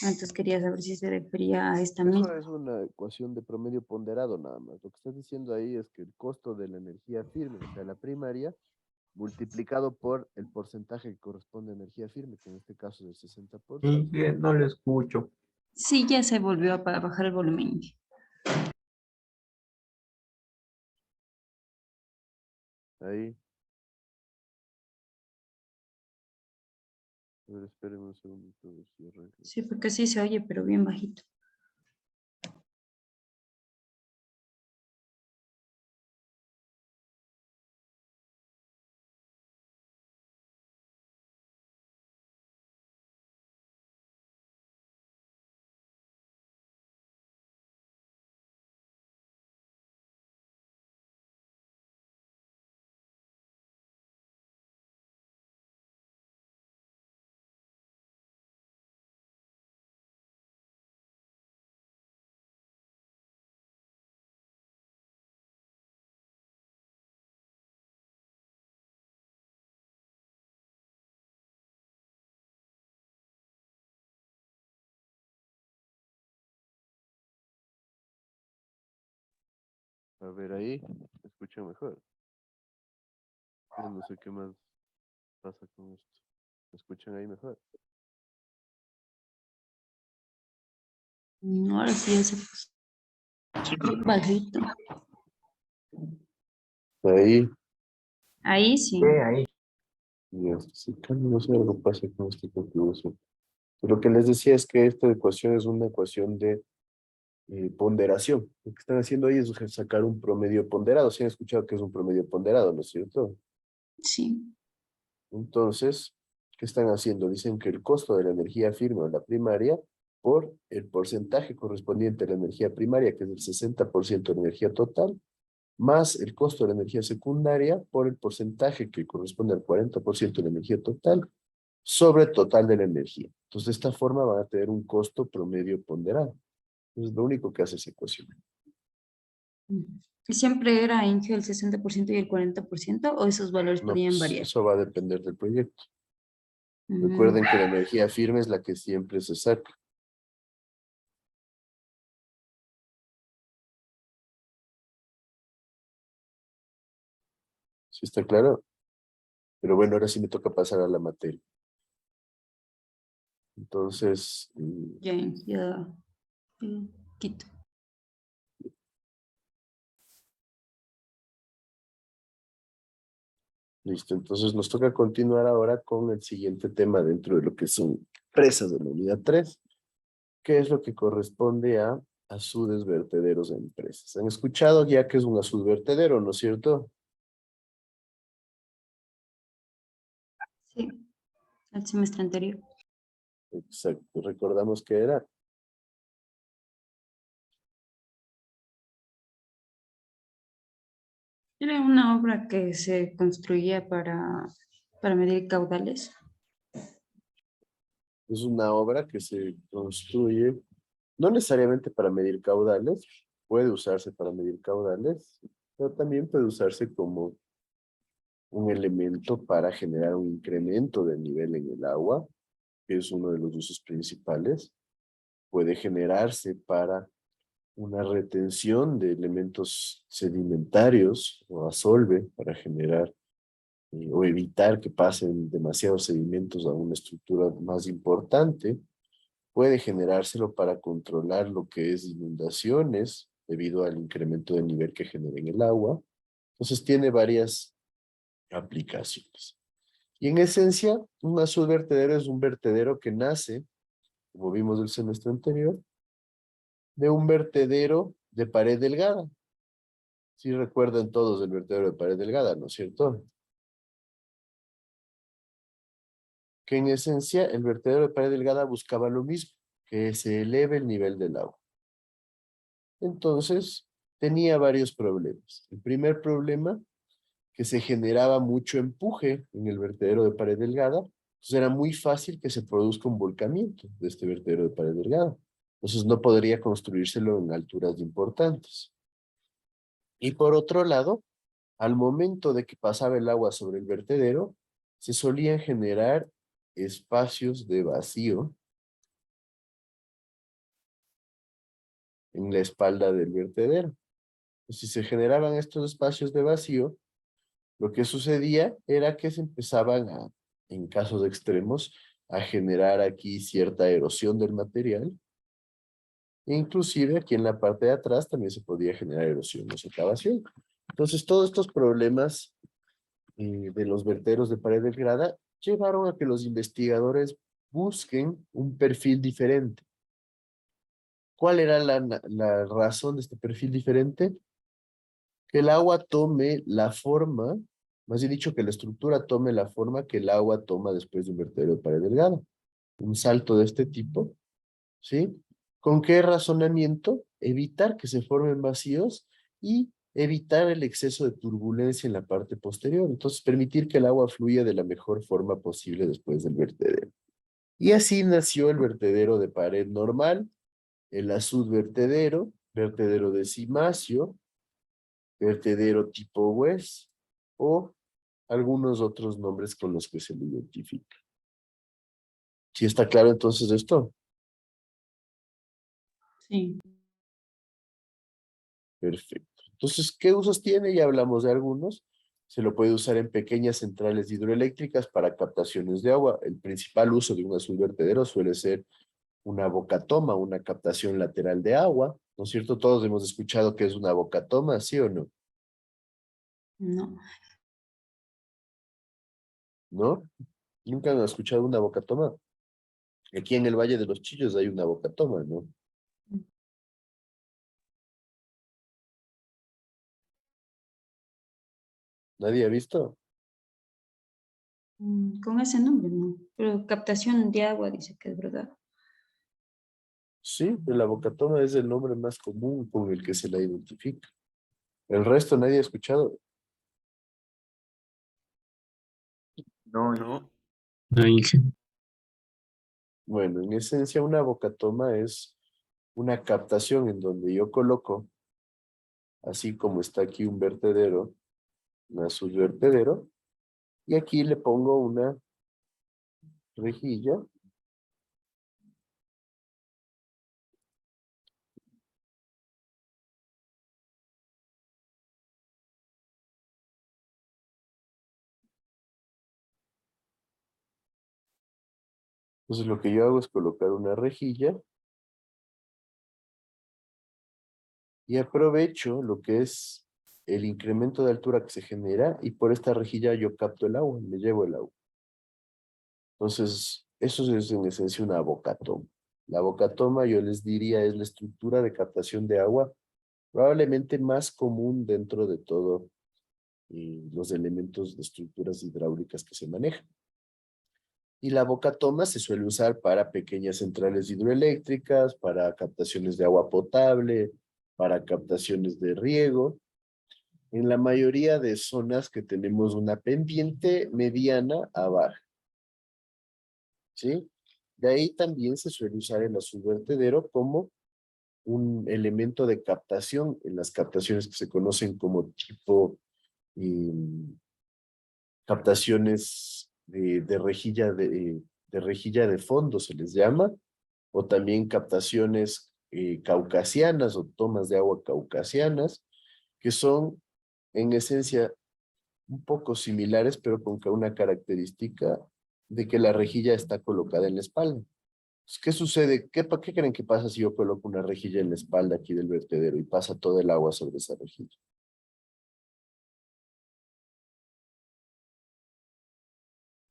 B: Entonces quería saber si se refería a esta
A: eso
B: misma.
A: es una ecuación de promedio ponderado nada más. Lo que estás diciendo ahí es que el costo de la energía firme, o sea, la primaria, multiplicado por el porcentaje que corresponde a energía firme, que en este caso es el 60%.
E: Inge, no le escucho.
B: Sí, ya se volvió a bajar el volumen.
A: Ahí, a ver, espérenme un segundito, a ver si arranca.
B: Sí, porque sí se oye, pero bien bajito.
A: A ver, ahí, ¿me escuchan mejor? Yo no sé qué más pasa con esto. ¿Me escuchan ahí mejor?
B: Ahora sí ya se puso bajito.
A: Ahí,
B: Ahí sí.
E: ¿Qué ahí?
A: ya, sí, no sé algo pasa con esta configuración. Lo que les decía es que esta ecuación es una ecuación de ponderación. Lo que están haciendo ahí es sacar un promedio ponderado. ¿Sí han escuchado que es un promedio ponderado, no es cierto?
B: Sí.
A: Entonces, ¿qué están haciendo? Dicen que el costo de la energía firme o la primaria por el porcentaje correspondiente a la energía primaria, que es el 60% de la energía total, más el costo de la energía secundaria por el porcentaje que corresponde al 40% de la energía total sobre el total de la energía. Entonces, de esta forma van a tener un costo promedio ponderado. Es lo único que hace esa ecuación.
B: ¿Y siempre era Inge el 60% y el 40% o esos valores
A: No,
B: podían
A: pues
B: variar?
A: eso va a depender del proyecto.
B: Mm,
A: Recuerden que la energía firme es la que siempre se saca. ¿Sí está claro? Pero bueno, ahora sí me toca pasar a la materia. Entonces,
B: ya, ya, quito.
A: listo. Entonces nos toca continuar ahora con el siguiente tema dentro de lo que son presas de la unidad 3, que es lo que corresponde a azudes vertederos en presas. ¿Han escuchado ya que es un azud vertedero, no es cierto?
B: Sí, el semestre anterior.
A: Exacto. Recordamos que era.
B: Era una obra que se construía para medir caudales.
A: Es una obra que se construye no necesariamente para medir caudales, puede usarse para medir caudales, pero también puede usarse como un elemento para generar un incremento del nivel en el agua, que es uno de los usos principales. Puede generarse para una retención de elementos sedimentarios o asolve para generar o evitar que pasen demasiados sedimentos a una estructura más importante. Puede generárselo para controlar lo que es inundaciones debido al incremento de nivel que genera en el agua. Entonces tiene varias aplicaciones. Y en esencia, un azul vertedero es un vertedero que nace, como vimos el semestre anterior, de un vertedero de pared delgada. Sí recuerdan todos el vertedero de pared delgada, ¿no es cierto? Que en esencia el vertedero de pared delgada buscaba lo mismo, que se eleve el nivel del agua. Entonces, tenía varios problemas. El primer problema, que se generaba mucho empuje en el vertedero de pared delgada, entonces era muy fácil que se produzca un volcamiento de este vertedero de pared delgada. Entonces no podría construírselo en alturas importantes. Y por otro lado, al momento de que pasaba el agua sobre el vertedero, se solían generar espacios de vacío en la espalda del vertedero. Si se generaban estos espacios de vacío, lo que sucedía era que se empezaban a, en casos extremos, a generar aquí cierta erosión del material. E inclusive aquí en la parte de atrás también se podía generar erosión o socavación. Entonces todos estos problemas de los vertederos de pared delgada llevaron a que los investigadores busquen un perfil diferente. ¿Cuál era la razón de este perfil diferente? Que el agua tome la forma, más bien dicho, que la estructura tome la forma que el agua toma después de un vertedero de pared delgada. Un salto de este tipo, ¿sí? ¿Con qué razonamiento? Evitar que se formen vacíos y evitar el exceso de turbulencia en la parte posterior. Entonces, permitir que el agua fluya de la mejor forma posible después del vertedero. Y así nació el vertedero de pared normal, el azud vertedero, vertedero de cimacio, vertedero tipo West o algunos otros nombres con los que se lo identifica. ¿Sí está claro entonces esto?
B: Sí.
A: Perfecto. Entonces, ¿qué usos tiene? Ya hablamos de algunos. Se lo puede usar en pequeñas centrales hidroeléctricas para captaciones de agua. El principal uso de un azul vertedero suele ser una bocatoma, una captación lateral de agua. ¿No es cierto? Todos hemos escuchado que es una bocatoma, ¿sí o no?
B: No.
A: ¿No? ¿Nunca han escuchado una bocatoma? Aquí en el Valle de los Chillos hay una bocatoma, ¿no? ¿Nadie ha visto?
B: Con ese nombre, no. Pero captación de agua dice que es verdad.
A: Sí, la bocatoma es el nombre más común con el que se la identifica. El resto nadie ha escuchado.
E: No,
F: No, no, Inge.
A: Bueno, en esencia una bocatoma es una captación en donde yo coloco, así como está aquí un vertedero, un subvertedero, y aquí le pongo una rejilla. Entonces lo que yo hago es colocar una rejilla y aprovecho lo que es el incremento de altura que se genera y por esta rejilla yo capto el agua, me llevo el agua. Entonces, eso es en esencia una bocatoma. La bocatoma, yo les diría, es la estructura de captación de agua probablemente más común dentro de todo los elementos de estructuras hidráulicas que se manejan. Y la bocatoma se suele usar para pequeñas centrales hidroeléctricas, para captaciones de agua potable, para captaciones de riego. En la mayoría de zonas que tenemos una pendiente mediana a baja, ¿sí? De ahí también se suele usar el azul vertedero como un elemento de captación en las captaciones que se conocen como tipo captaciones de rejilla de fondo, se les llama, o también captaciones caucasianas o tomas de agua caucasianas, que son en esencia un poco similares, pero con una característica de que la rejilla está colocada en la espalda. ¿Qué sucede? ¿Qué creen que pasa si yo coloco una rejilla en la espalda aquí del vertedero y pasa todo el agua sobre esa rejilla?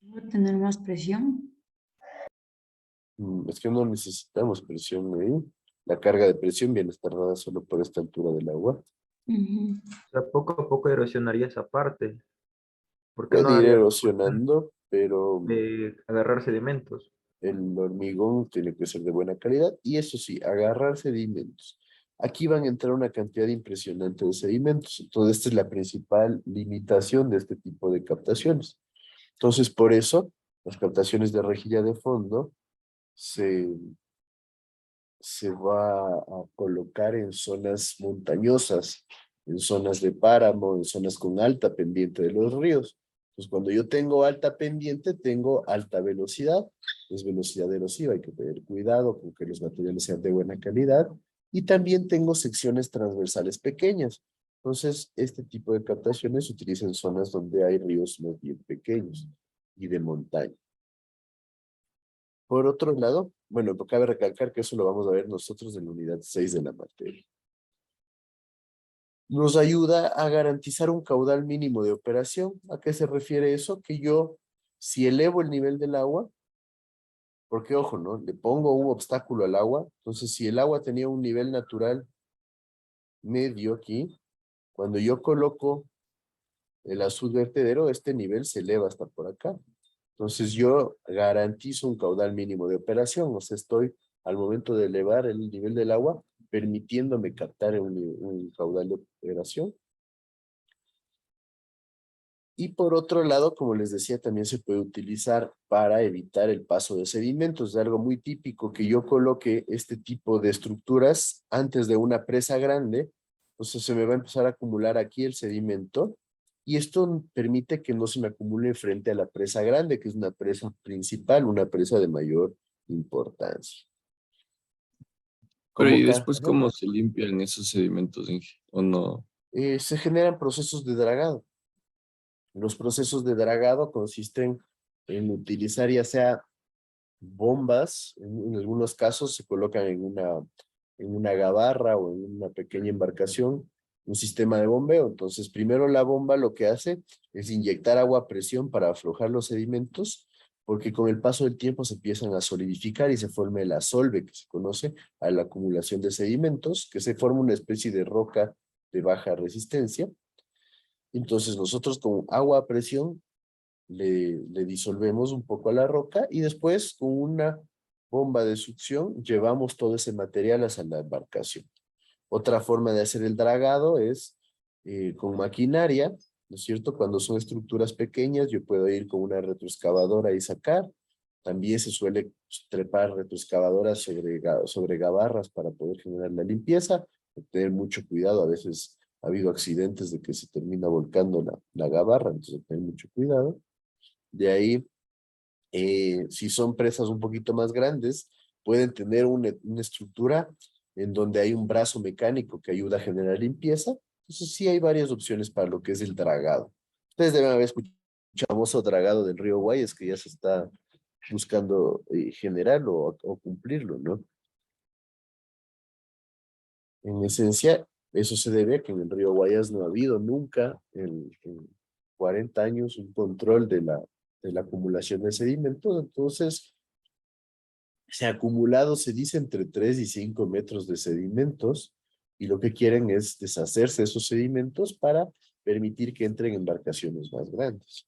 B: Va a tener más presión.
A: Es que no necesitamos presión ahí. La carga de presión viene a estar dada solo por esta altura del agua.
B: Ujú.
E: O sea, poco a poco erosionaría esa parte, porque no
A: Puede ir
E: daría la opción
A: erosionando, pero
E: de agarrar sedimentos.
A: el hormigón tiene que ser de buena calidad y eso sí, agarrar sedimentos. Aquí van a entrar una cantidad impresionante de sedimentos. Entonces, esta es la principal limitación de este tipo de captaciones. Entonces, por eso, las captaciones de rejilla de fondo se, se va a colocar en zonas montañosas, en zonas de páramo, en zonas con alta pendiente de los ríos. Pues cuando yo tengo alta pendiente, tengo alta velocidad, es velocidad erosiva, hay que tener cuidado con que los materiales sean de buena calidad, y también tengo secciones transversales pequeñas. Entonces, este tipo de captaciones se utiliza en zonas donde hay ríos más bien pequeños y de montaña. Por otro lado, bueno, cabe recalcar que eso lo vamos a ver nosotros en la unidad 6 de la materia. Nos ayuda a garantizar un caudal mínimo de operación. ¿A qué se refiere eso? Que yo, si elevo el nivel del agua, porque ojo, ¿no? Le pongo un obstáculo al agua, entonces si el agua tenía un nivel natural medio aquí, cuando yo coloco el azul vertedero, este nivel se eleva hasta por acá. Entonces yo garantizo un caudal mínimo de operación, o sea, estoy al momento de elevar el nivel del agua, permitiéndome captar un caudal de operación. Y por otro lado, como les decía, también se puede utilizar para evitar el paso de sedimentos. Es algo muy típico que yo coloque este tipo de estructuras antes de una presa grande. Entonces se me va a empezar a acumular aquí el sedimento y esto permite que no se me acumule frente a la presa grande, que es una presa principal, una presa de mayor importancia.
D: Pero
A: Como
D: ¿y
A: acá,
D: después cómo se limpian esos sedimentos, Inge? ¿O no?
A: se generan procesos de dragado. Los procesos de dragado consisten en utilizar ya sea bombas, en algunos casos se colocan en una gabarra o en una pequeña embarcación, un sistema de bombeo. Entonces, primero la bomba lo que hace es inyectar agua a presión para aflojar los sedimentos, porque con el paso del tiempo se empiezan a solidificar y se forma el asolve, que se conoce a la acumulación de sedimentos, que se forma una especie de roca de baja resistencia. Entonces, nosotros con agua a presión le disolvemos un poco a la roca y después con una bomba de succión llevamos todo ese material hacia la embarcación. Otra forma de hacer el dragado es con maquinaria, ¿no es cierto? Cuando son estructuras pequeñas, yo puedo ir con una retroexcavadora y sacar. También se suele trepar retroexcavadoras sobre gabarras para poder generar la limpieza. Hay que tener mucho cuidado, a veces ha habido accidentes de que se termina volcando la gabarra, entonces hay que tener mucho cuidado. De ahí, si son presas un poquito más grandes, pueden tener una estructura en donde hay un brazo mecánico que ayuda a generar limpieza. Entonces sí hay varias opciones para lo que es el dragado. Ustedes deben haber escuchado el famoso dragado del río Guayas que ya se está buscando generarlo o cumplirlo, ¿no? En esencia, eso se debe a que en el río Guayas no ha habido nunca en 40 años un control de la acumulación de sedimentos. Entonces, se ha acumulado, se dice, entre 3 y 5 metros de sedimentos y lo que quieren es deshacerse de esos sedimentos para permitir que entren embarcaciones más grandes.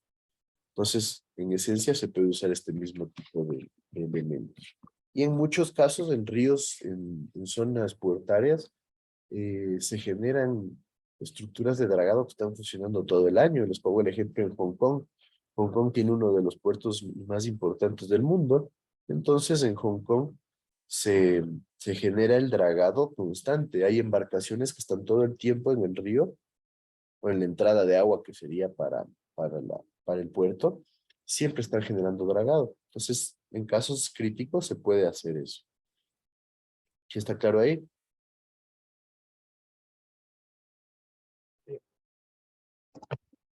A: Entonces, en esencia, se puede usar este mismo tipo de elementos. Y en muchos casos, en ríos, en zonas puertarias, se generan estructuras de dragado que están funcionando todo el año. Les pongo el ejemplo en Hong Kong. Hong Kong tiene uno de los puertos más importantes del mundo. Entonces, en Hong Kong se genera el dragado constante. Hay embarcaciones que están todo el tiempo en el río o en la entrada de agua que sería para el puerto. Siempre están generando dragado. Entonces, en casos críticos se puede hacer eso. ¿Sí está claro ahí?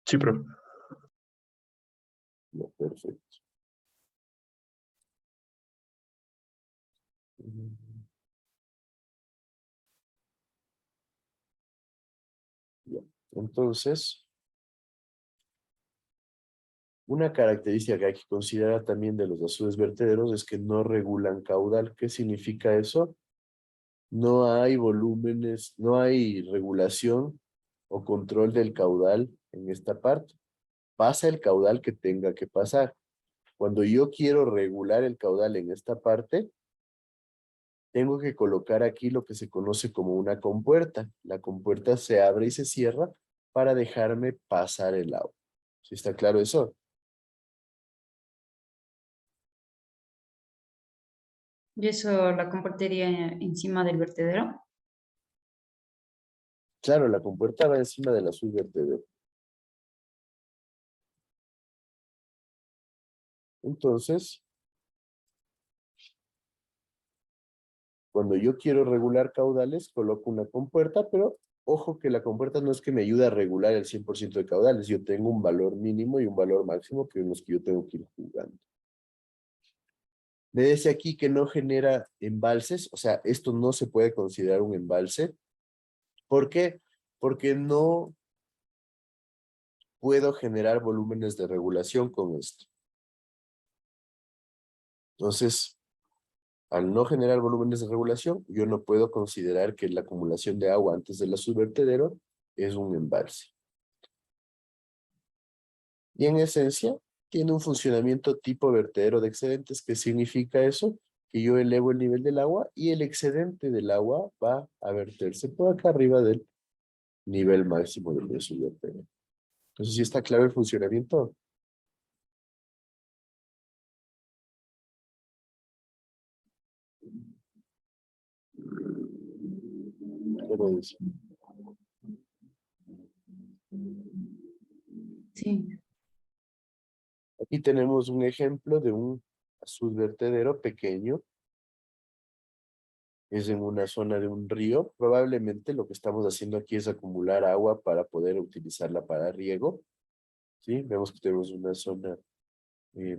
F: Sí, profe.
A: No, perfecto. Ya. Entonces, una característica que hay que considerar también de los azudes vertederos es que no regulan caudal. ¿Qué significa eso? No hay volúmenes, no hay regulación o control del caudal en esta parte. Pasa el caudal que tenga que pasar. Cuando yo quiero regular el caudal en esta parte, tengo que colocar aquí lo que se conoce como una compuerta. La compuerta se abre y se cierra para dejarme pasar el agua. ¿Sí está claro eso?
B: Y eso la compartiría encima del vertedero.
A: Claro, la compuerta va encima del azul vertedero. Entonces, cuando yo quiero regular caudales, coloco una compuerta, pero ojo que la compuerta no es que me ayude a regular el 100% de caudales. Yo tengo un valor mínimo y un valor máximo que son los que yo tengo que ir jugando. Me dice aquí que no genera embalses, o sea, esto no se puede considerar un embalse. ¿Por qué? Porque no puedo generar volúmenes de regulación con esto. Entonces, al no generar volúmenes de regulación, yo no puedo considerar que la acumulación de agua antes del subvertedero es un embalse. Y en esencia, tiene un funcionamiento tipo vertedero de excedentes. ¿Qué significa eso? Que yo elevo el nivel del agua y el excedente del agua va a verterse por acá arriba del nivel máximo del subvertedero. Entonces, ¿sí está claro el funcionamiento? ¿Qué me dice?
B: Sí.
A: Aquí tenemos un ejemplo de un subvertedero pequeño. Es en una zona de un río. Probablemente lo que estamos haciendo aquí es acumular agua para poder utilizarla para riego. ¿Sí? Vemos que tenemos una zona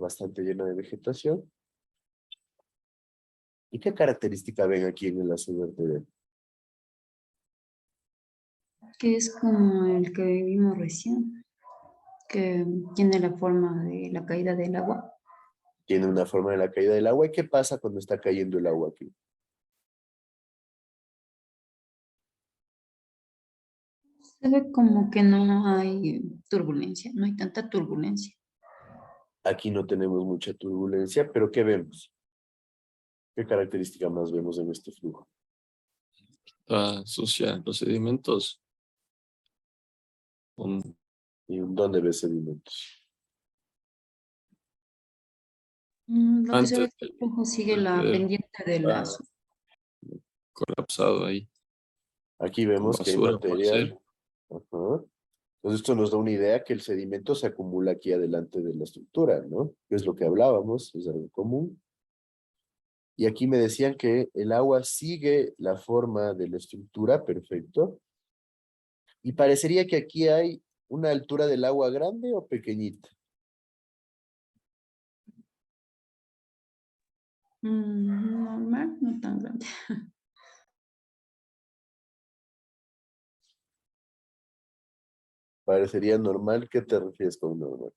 A: bastante llena de vegetación. ¿Y qué característica ven aquí en el subvertedero?
B: Que es como el que vimos recién, que tiene la forma de la caída del agua.
A: Tiene una forma de la caída del agua. ¿Y qué pasa cuando está cayendo el agua aquí?
B: Se ve como que no hay turbulencia, no hay tanta turbulencia.
A: Aquí no tenemos mucha turbulencia, pero ¿qué vemos? ¿Qué característica más vemos en este flujo?
D: Está sucia los sedimentos. Con-
A: ¿Y dónde ves sedimentos?
B: Lo que se ve
D: Antes
B: es que el
D: del
B: flujo sigue la
D: vertedero
B: pendiente de
D: está
B: la...
D: colapsado ahí,
A: Aquí
D: con
A: vemos que hay
D: basura por
A: material.
D: ser.
A: Ajá. Entonces esto nos da una idea que el sedimento se acumula aquí adelante de la estructura, ¿no? Que es lo que hablábamos, es algo común. Y aquí me decían que el agua sigue la forma de la estructura, perfecto. Y parecería que aquí hay una altura del agua grande o pequeñita.
B: Normal, no tan grande.
A: Parecería normal. ¿Qué te refieres con normal?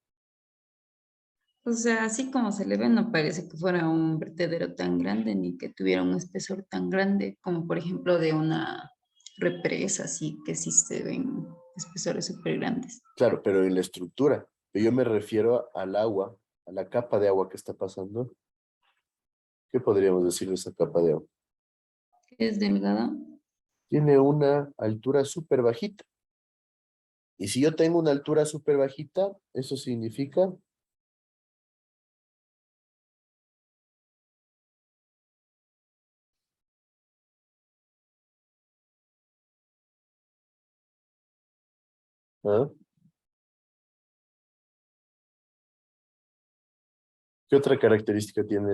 B: O sea, así como se le ve, no parece que fuera un vertedero tan grande ni que tuviera un espesor tan grande como por ejemplo de una represa, así que sí se ven espesores súper grandes.
A: Claro, pero en la estructura. Yo me refiero al agua, a la capa de agua que está pasando. ¿Qué podríamos decir de esa capa de agua?
B: Es delgada.
A: Tiene una altura súper bajita. Y si yo tengo una altura súper bajita, eso significa ¿ah? ¿Qué otra característica tiene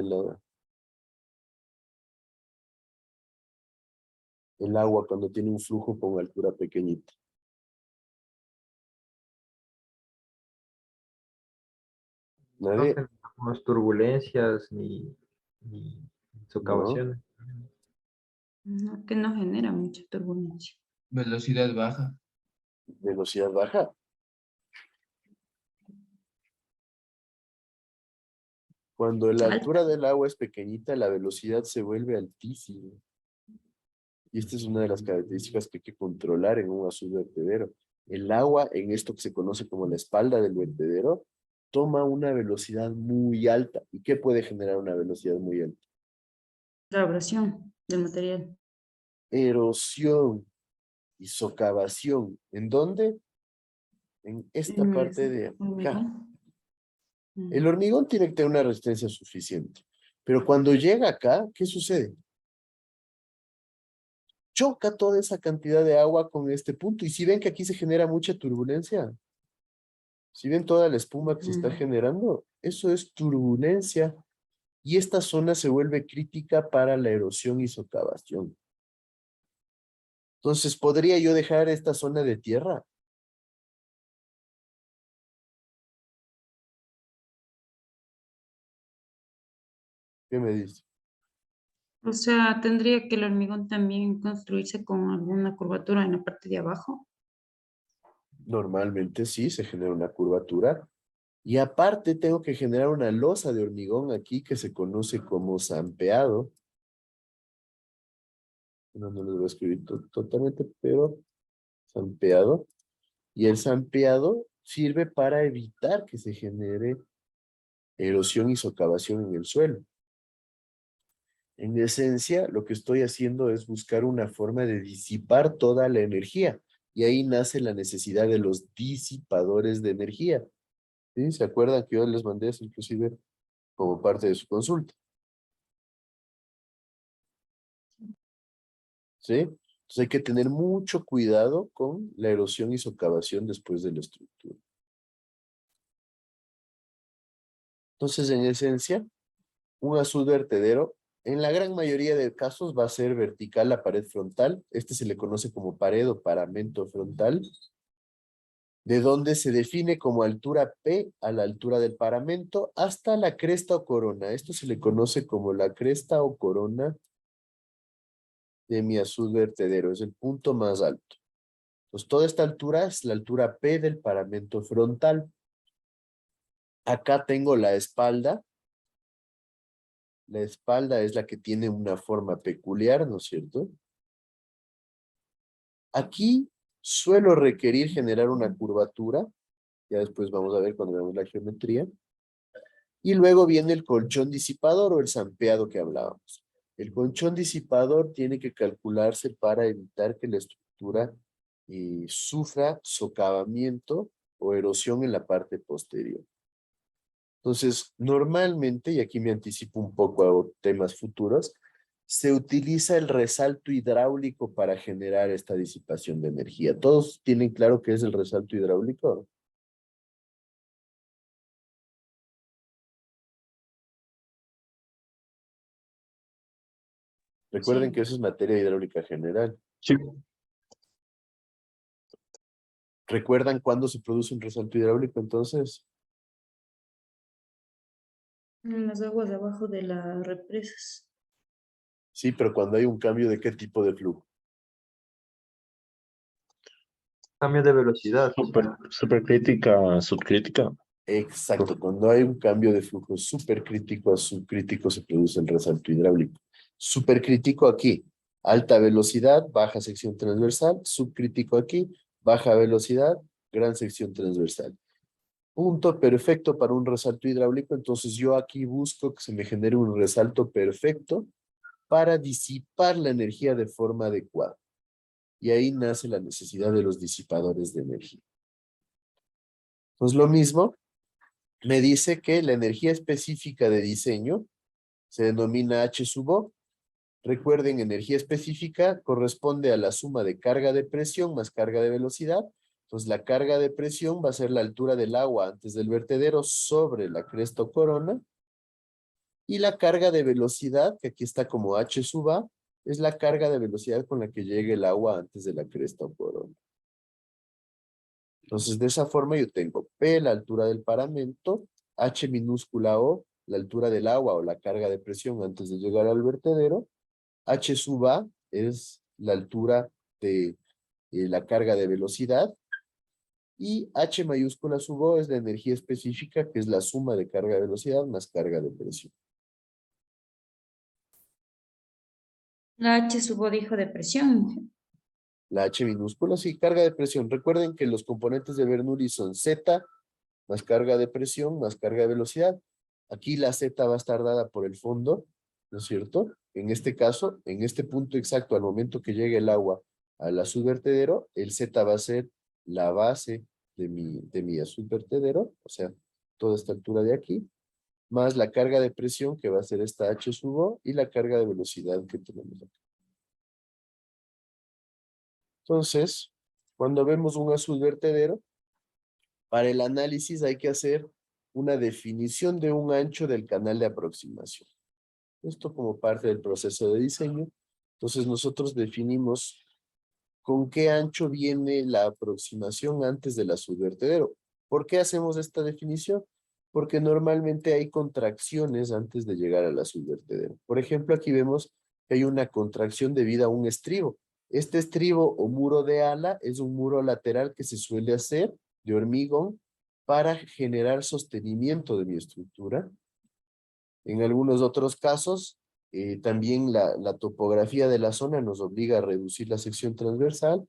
A: el agua cuando tiene un flujo con altura pequeñita?
E: No
A: ¿Nadie?
E: generamos turbulencias ni
A: No.
E: socavaciones.
B: No, que no genera mucha turbulencia.
G: Velocidad baja.
A: Velocidad baja. Cuando la
B: Alta.
A: altura del agua es pequeñita, la velocidad se vuelve altísima. Y esta es una de las características que hay que controlar en un azul vertedero. El agua, en esto que se conoce como la espalda del vertedero, toma una velocidad muy alta. ¿Y qué puede generar una velocidad muy alta?
B: La abrasión del material.
A: Erosión y socavación. ¿En dónde? En esta
B: En
A: parte
B: el
A: de acá.
B: hormigón.
A: El hormigón tiene que tener una resistencia suficiente. Pero cuando llega acá, ¿qué sucede? Choca toda esa cantidad de agua con este punto. Y si ven que aquí se genera mucha turbulencia, si ven toda la espuma que se está generando, eso es turbulencia. Y esta zona se vuelve crítica para la erosión y socavación. Entonces, ¿podría yo dejar esta zona de tierra? ¿Qué me dice?
B: O sea, tendría que el hormigón también construirse con alguna curvatura en la parte de abajo.
A: Normalmente sí, se genera una curvatura. Y aparte tengo que generar una losa de hormigón aquí que se conoce como zampeado. No lo voy a escribir totalmente, pero zampeado. Y el zampeado sirve para evitar que se genere erosión y socavación en el suelo. En esencia, lo que estoy haciendo es buscar una forma de disipar toda la energía. Y ahí nace la necesidad de los disipadores de energía. ¿Sí? ¿Se acuerdan que yo les mandé eso inclusive como parte de su consulta? ¿Sí? Entonces hay que tener mucho cuidado con la erosión y socavación después de la estructura. Entonces, en esencia, un azul vertedero, en la gran mayoría de casos va a ser vertical la pared frontal. Este se le conoce como pared o paramento frontal, de donde se define como altura P a la altura del paramento hasta la cresta o corona. Esto se le conoce como la cresta o corona de mi azul vertedero. Es el punto más alto. Pues toda esta altura es la altura P del paramento frontal. Acá tengo la espalda. La espalda es la que tiene una forma peculiar, ¿no es cierto? Aquí suelo requerir generar una curvatura. Ya después vamos a ver cuando veamos la geometría. Y luego viene el colchón disipador o el zampeado que hablábamos. El colchón disipador tiene que calcularse para evitar que la estructura sufra socavamiento o erosión en la parte posterior. Entonces, normalmente, y aquí me anticipo un poco a temas futuros, se utiliza el resalto hidráulico para generar esta disipación de energía. ¿Todos tienen claro qué es el resalto hidráulico? Recuerden
B: Sí.
A: que eso es materia hidráulica general.
F: Sí.
A: ¿Recuerdan cuándo se produce un resalto hidráulico entonces?
B: En las aguas abajo de las represas.
A: Sí, pero cuando hay un cambio de qué tipo de flujo.
E: Cambio de velocidad.
F: Supercrítica, subcrítica.
A: Exacto, cuando hay un cambio de flujo supercrítico a subcrítico se produce el resalto hidráulico. Supercrítico aquí, alta velocidad, baja sección transversal, subcrítico aquí, baja velocidad, gran sección transversal. Punto perfecto para un resalto hidráulico, entonces yo aquí busco que se me genere un resalto perfecto para disipar la energía de forma adecuada. Y ahí nace la necesidad de los disipadores de energía. Pues lo mismo, me dice que la energía específica de diseño se denomina H sub O. Recuerden, energía específica corresponde a la suma de carga de presión más carga de velocidad. Entonces, la carga de presión va a ser la altura del agua antes del vertedero sobre la cresta o corona. Y la carga de velocidad, que aquí está como H sub A, es la carga de velocidad con la que llega el agua antes de la cresta o corona. Entonces, de esa forma yo tengo P, la altura del paramento, H minúscula O, la altura del agua o la carga de presión antes de llegar al vertedero, H sub A es la altura de la carga de velocidad y H mayúscula sub O es la energía específica, que es la suma de carga de velocidad más carga de presión.
B: La H subo dijo de presión.
A: La H minúscula, sí, carga de presión. Recuerden que los componentes de Bernoulli son Z más carga de presión más carga de velocidad. Aquí la Z va a estar dada por el fondo, ¿no es cierto? En este caso, en este punto exacto, al momento que llegue el agua al subvertedero, el Z va a ser la base de mi subvertedero, o sea, toda esta altura de aquí, más la carga de presión, que va a ser esta H sub O, y la carga de velocidad que tenemos aquí. Entonces, cuando vemos un subvertedero, para el análisis hay que hacer una definición de un ancho del canal de aproximación. Esto como parte del proceso de diseño. Entonces nosotros definimos con qué ancho viene la aproximación antes de la subvertedero. ¿Por qué hacemos esta definición? Porque normalmente hay contracciones antes de llegar a la subvertedero. Por ejemplo, aquí vemos que hay una contracción debido a un estribo. Este estribo o muro de ala es un muro lateral que se suele hacer de hormigón para generar sostenimiento de mi estructura. En algunos otros casos, también la topografía de la zona nos obliga a reducir la sección transversal.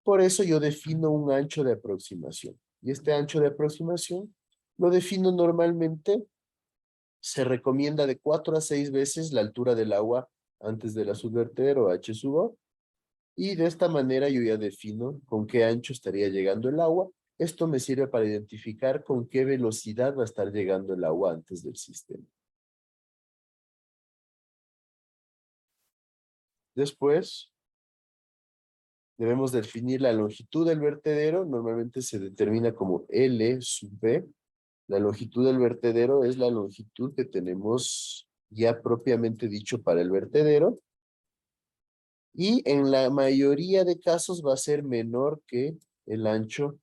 A: Por eso yo defino un ancho de aproximación. Y este ancho de aproximación lo defino normalmente, se recomienda de 4 a 6 veces la altura del agua antes de la subvertedero H sub O. Y de esta manera yo ya defino con qué ancho estaría llegando el agua. Esto me sirve para identificar con qué velocidad va a estar llegando el agua antes del sistema. Después, debemos definir la longitud del vertedero. Normalmente se determina como L sub B. La longitud del vertedero es la longitud que tenemos ya propiamente dicho para el vertedero. Y en la mayoría de casos va a ser menor que el ancho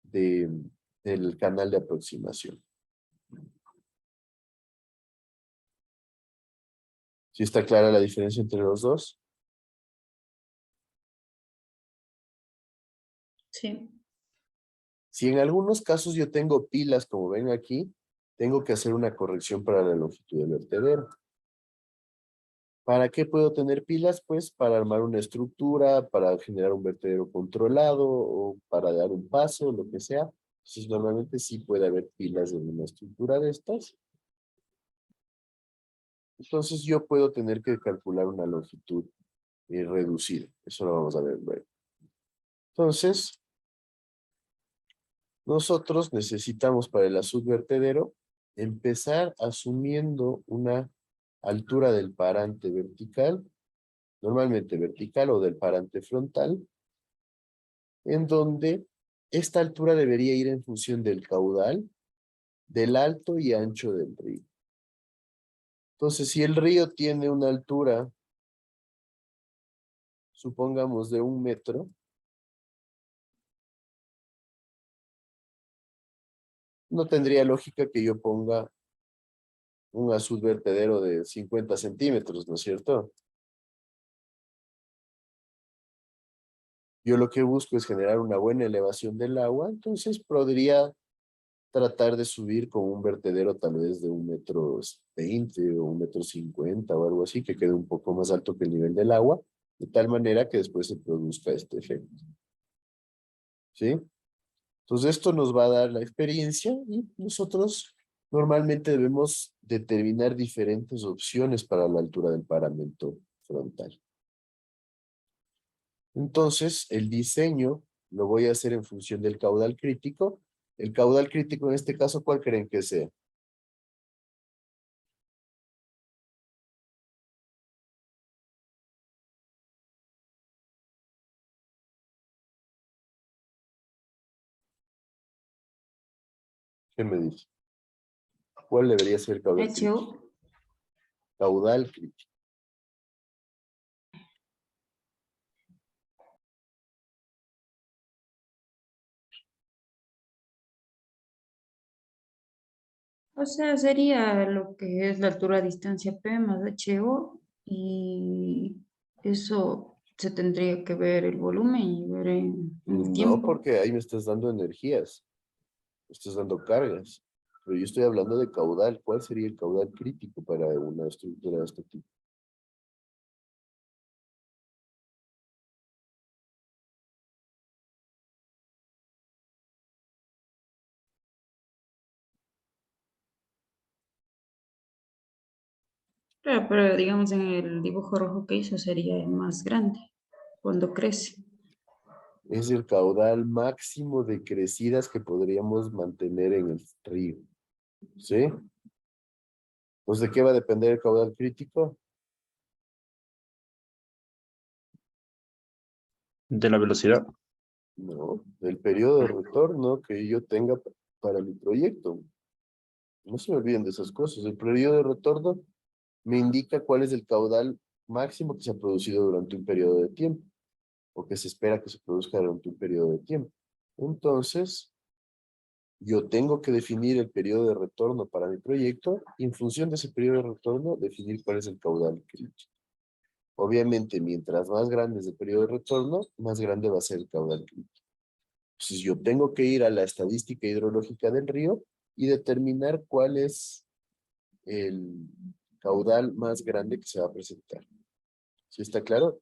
A: del canal de aproximación. ¿Sí está clara la diferencia entre los dos?
B: Sí.
A: Si en algunos casos yo tengo pilas, como ven aquí, tengo que hacer una corrección para la longitud del vertedero. ¿Para qué puedo tener pilas? Pues para armar una estructura, para generar un vertedero controlado o para dar un paso, lo que sea. Entonces normalmente sí puede haber pilas en una estructura de estas. Entonces yo puedo tener que calcular una longitud reducida. Eso lo vamos a ver luego. Entonces, nosotros necesitamos para el subvertedero empezar asumiendo una altura del parante vertical, normalmente vertical o del parante frontal, en donde esta altura debería ir en función del caudal, del alto y ancho del río. Entonces, si el río tiene una altura, supongamos de 1 metro, no tendría lógica que yo ponga un subvertedero de 50 centímetros, ¿no es cierto? Yo lo que busco es generar una buena elevación del agua, entonces podría tratar de subir con un vertedero tal vez de 1,20 m o 1,50 m o algo así, que quede un poco más alto que el nivel del agua, de tal manera que después se produzca este efecto. ¿Sí? Entonces esto nos va a dar la experiencia y nosotros normalmente debemos determinar diferentes opciones para la altura del paramento frontal. Entonces, el diseño lo voy a hacer en función del caudal crítico. El caudal crítico en este caso, ¿cuál creen que sea? ¿Qué me dice? ¿Cuál debería ser el caudal crítico?
B: HU.
A: Caudal crítico.
B: O sea, sería lo que es la altura distancia P más HO y eso se tendría que ver el volumen y ver en el
A: No,
B: tiempo.
A: porque ahí me estás dando energías, me estás dando cargas. Pero yo estoy hablando de caudal. ¿Cuál sería el caudal crítico para una estructura de este tipo?
B: Claro, pero digamos en el dibujo rojo que hizo sería más grande cuando crece.
A: Es el caudal máximo de crecidas que podríamos mantener en el río. ¿Sí? Pues ¿de qué va a depender el caudal crítico?
F: De la velocidad.
A: No, del periodo de retorno que yo tenga para mi proyecto. No se me olviden de esas cosas. El periodo de retorno me indica cuál es el caudal máximo que se ha producido durante un periodo de tiempo o que se espera que se produzca durante un periodo de tiempo. Entonces, yo tengo que definir el periodo de retorno para mi proyecto y en función de ese periodo de retorno definir cuál es el caudal crítico. Obviamente, mientras más grande es el periodo de retorno, más grande va a ser el caudal crítico. Entonces, yo tengo que ir a la estadística hidrológica del río y determinar cuál es el caudal más grande que se va a presentar. ¿Sí está claro?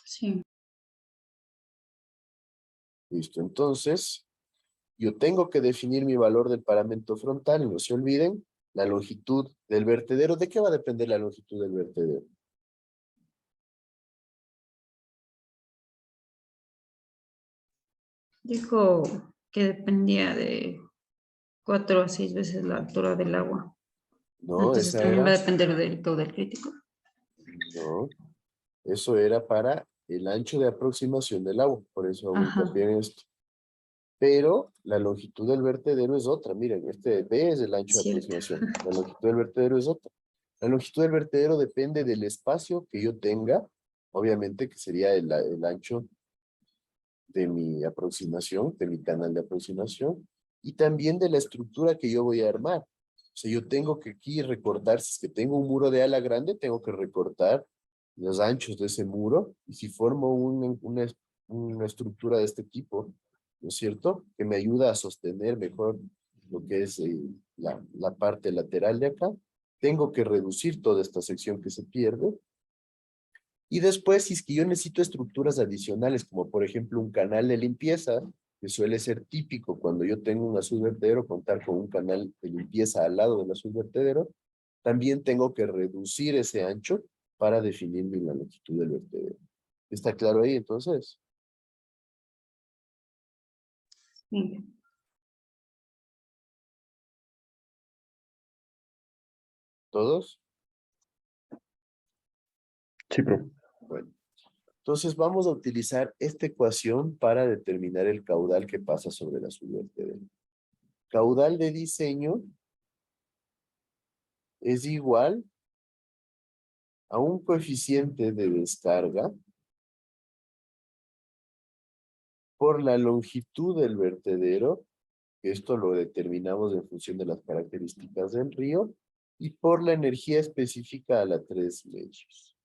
B: Sí.
A: Listo. Entonces, yo tengo que definir mi valor del parámetro frontal y no se olviden la longitud del vertedero. ¿De qué va a depender la longitud del vertedero?
B: Dijo que dependía de 4 a 6 veces la altura del agua.
A: No,
B: Entonces
A: esa
B: también va
A: era,
B: a depender del caudal crítico.
A: no, eso era para el ancho de aproximación del agua, por eso hago
B: Ajá,
A: hincapié en esto. Pero la longitud del vertedero es otra. Miren, este B es el ancho de
B: cierto.
A: aproximación. La longitud del vertedero es otra. La longitud del vertedero depende del espacio que yo tenga, obviamente que sería el ancho de mi aproximación, de mi canal de aproximación, y también de la estructura que yo voy a armar. O sea, yo tengo que aquí recortar, si es que tengo un muro de ala grande, tengo que recortar los anchos de ese muro, y si formo una estructura de este tipo, ¿no es cierto? Que me ayuda a sostener mejor lo que es la parte lateral de acá, tengo que reducir toda esta sección que se pierde y después, si es que yo necesito estructuras adicionales, como por ejemplo un canal de limpieza, que suele ser típico cuando yo tengo un azul vertedero, contar con un canal de limpieza al lado del azul vertedero, también tengo que reducir ese ancho para definir la longitud del vertedero. ¿Está claro ahí entonces?
B: Sí.
A: ¿Todos?
F: Sí, profe.
A: Bueno, entonces vamos a utilizar esta ecuación para determinar el caudal que pasa sobre el azul vertedero. Caudal de diseño es igual a un coeficiente de descarga por la longitud del vertedero, que esto lo determinamos en función de las características del río, y por la energía específica a la 3 medios.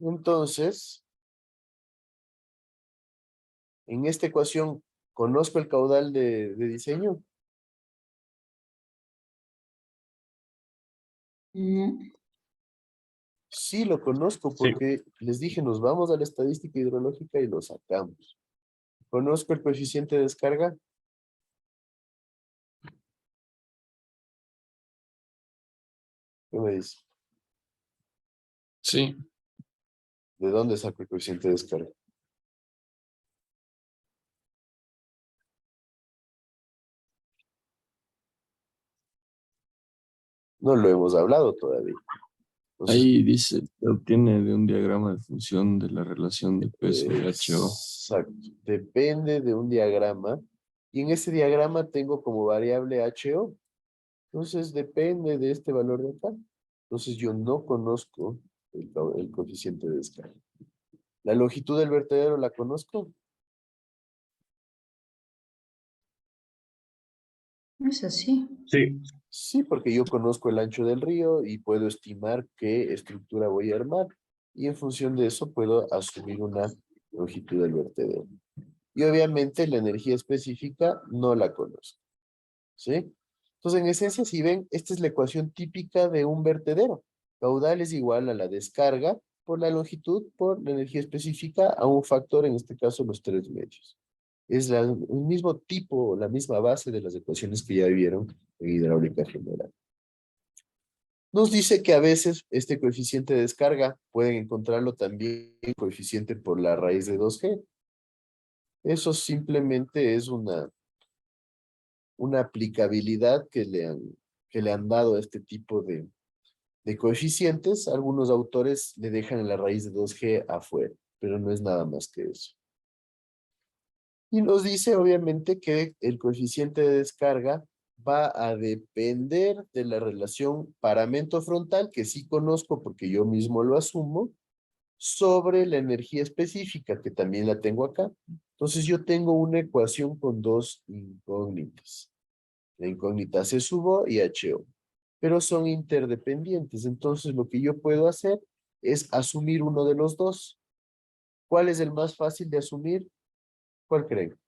A: Entonces, en esta ecuación, ¿conozco el caudal de diseño?
B: No,
A: Sí, lo conozco
F: Sí.
A: porque les dije, nos vamos a la estadística hidrológica y lo sacamos. ¿Conozco el coeficiente de descarga? ¿Qué me dice?
D: Sí,
A: ¿De dónde saco el coeficiente de descarga? No lo hemos hablado todavía. Entonces,
D: ahí dice, se obtiene de un diagrama de función de la relación de P sobre HO.
A: exacto. Depende de un diagrama. Y en ese diagrama tengo como variable HO. Entonces depende de este valor de acá. Entonces yo no conozco el coeficiente de descarga. ¿La longitud del vertedero la conozco?
B: Es así.
F: Sí,
A: Sí, porque yo conozco el ancho del río y puedo estimar qué estructura voy a armar. Y en función de eso puedo asumir una longitud del vertedero. Y obviamente la energía específica no la conozco. ¿Sí? Entonces, en esencia, si ven, esta es la ecuación típica de un vertedero. Caudal es igual a la descarga por la longitud por la energía específica a un factor, en este caso, los 3 medios. Es el mismo tipo, la misma base de las ecuaciones que ya vieron en hidráulica general. Nos dice que a veces este coeficiente de descarga pueden encontrarlo también coeficiente por la raíz de 2G. Eso simplemente es una aplicabilidad que le han dado a este tipo de coeficientes. Algunos autores le dejan la raíz de 2G afuera, pero no es nada más que eso. Y nos dice obviamente que el coeficiente de descarga va a depender de la relación paramento frontal, que sí conozco porque yo mismo lo asumo, sobre la energía específica, que también la tengo acá. Entonces yo tengo una ecuación con dos incógnitas. La incógnita C sub O y HO, pero son interdependientes. Entonces lo que yo puedo hacer es asumir uno de los dos. ¿Cuál es el más fácil de asumir? ¿Cuál creen?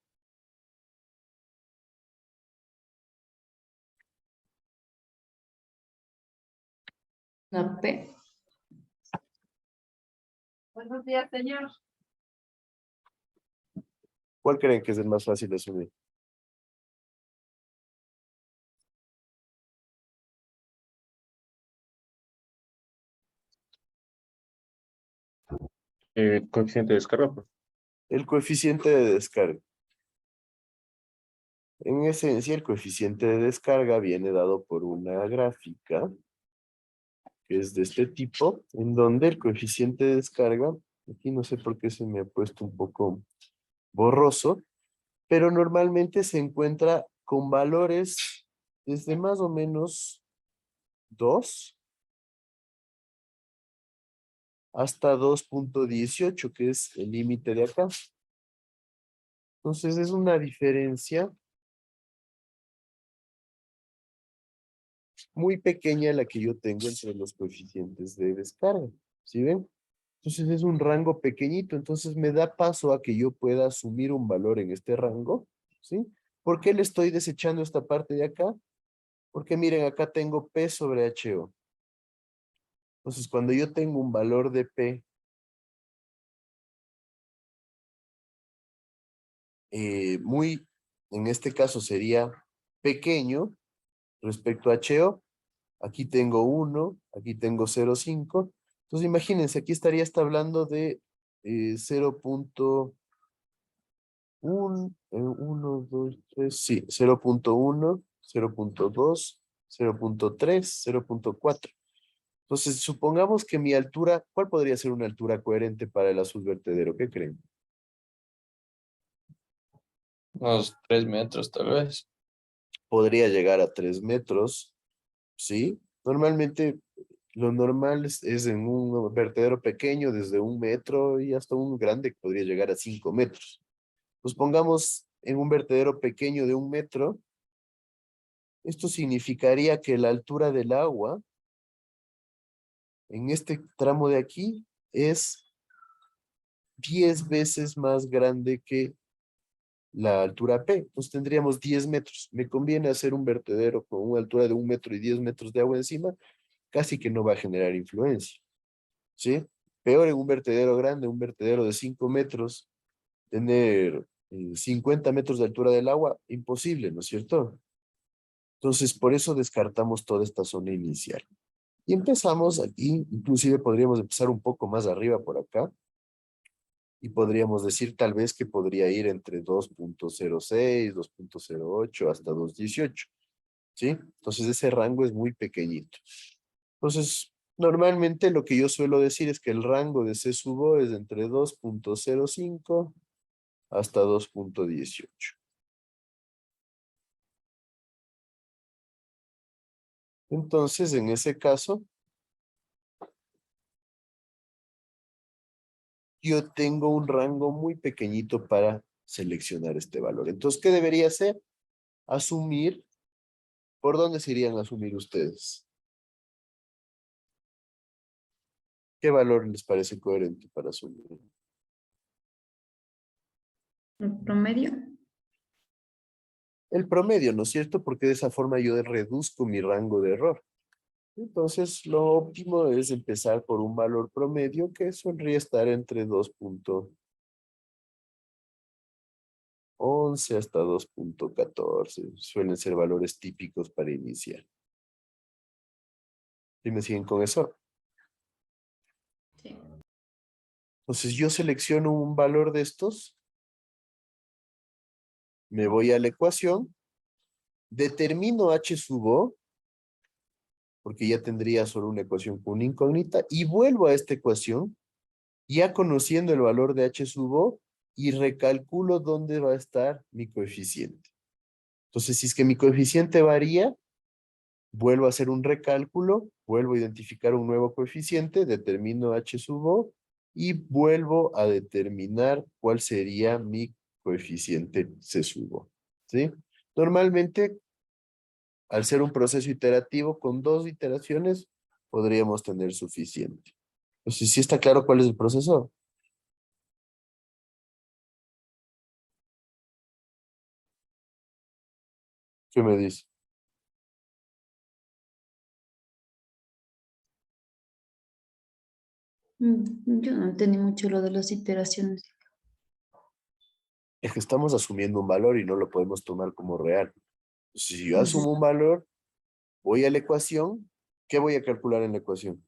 B: La P.
G: Buenos días, señor.
A: ¿Cuál creen que es el más fácil de asumir?
F: coeficiente de descarga, pues.
A: El coeficiente de descarga. En esencia, el coeficiente de descarga viene dado por una gráfica que es de este tipo, en donde el coeficiente de descarga, aquí no sé por qué se me ha puesto un poco borroso, pero normalmente se encuentra con valores desde más o menos 2 hasta 2.18, que es el límite de acá. Entonces es una diferencia muy pequeña la que yo tengo entre los coeficientes de descarga. ¿Sí ven? Entonces es un rango pequeñito, entonces me da paso a que yo pueda asumir un valor en este rango, ¿sí? ¿Por qué le estoy desechando esta parte de acá? Porque miren, acá tengo P sobre HO. Entonces cuando yo tengo un valor de P muy, en este caso sería pequeño respecto a HO, aquí tengo 1, aquí tengo 0.5. Entonces imagínense, aquí estaría hasta hablando de 0.1, 1, 2, 3, sí, 0.1, 0.2, 0.3, 0.4. Entonces, supongamos que mi altura, ¿cuál podría ser una altura coherente para el azul vertedero? ¿Qué creen?
D: Unos 3 metros tal vez.
A: Podría llegar a 3 metros, ¿sí? Normalmente lo normal es en un vertedero pequeño, desde 1 metro y hasta un grande que podría llegar a 5 metros. Pues pongamos en un vertedero pequeño de 1 metro, esto significaría que la altura del agua en este tramo de aquí es 10 veces más grande que la altura P. Entonces tendríamos 10 metros. Me conviene hacer un vertedero con una altura de 1 metro y 10 metros de agua encima, casi que no va a generar influencia. ¿Sí? Peor en un vertedero grande, un vertedero de 5 metros, tener 50 metros de altura del agua, imposible, ¿no es cierto? Entonces, por eso descartamos toda esta zona inicial. Y empezamos aquí, inclusive podríamos empezar un poco más arriba por acá, y podríamos decir tal vez que podría ir entre 2.06, 2.08 hasta 2.18, ¿sí? Entonces ese rango es muy pequeñito. Entonces, normalmente lo que yo suelo decir es que el rango de C sub O es entre 2.05 hasta 2.18. Entonces, en ese caso, yo tengo un rango muy pequeñito para seleccionar este valor. Entonces, ¿qué debería hacer? Asumir ¿Por dónde se irían a asumir ustedes? ¿Qué valor les parece coherente para asumir?
B: El promedio.
A: El promedio, ¿no es cierto? Porque de esa forma yo reduzco mi rango de error. Entonces, lo óptimo es empezar por un valor promedio que solría estar entre 2.11 hasta 2.14. Suelen ser valores típicos para iniciar. ¿Y me siguen con eso?
B: Sí.
A: Entonces, yo selecciono un valor de estos, me voy a la ecuación, determino h sub o, porque ya tendría solo una ecuación con una incógnita, y vuelvo a esta ecuación, ya conociendo el valor de h sub o, y recalculo dónde va a estar mi coeficiente. Entonces, si es que mi coeficiente varía, vuelvo a hacer un recálculo, vuelvo a identificar un nuevo coeficiente, determino h sub o, y vuelvo a determinar cuál sería mi coeficiente c sub o. ¿Sí? Normalmente, al ser un proceso iterativo, con 2 iteraciones, podríamos tener suficiente. Entonces, ¿sí está claro cuál es el proceso? ¿Qué me dice?
B: Yo no entendí mucho lo de las iteraciones.
A: Es que estamos asumiendo un valor y no lo podemos tomar como real. Si yo
B: Ujú.
A: asumo un valor, voy a la ecuación, ¿qué voy a calcular en la ecuación?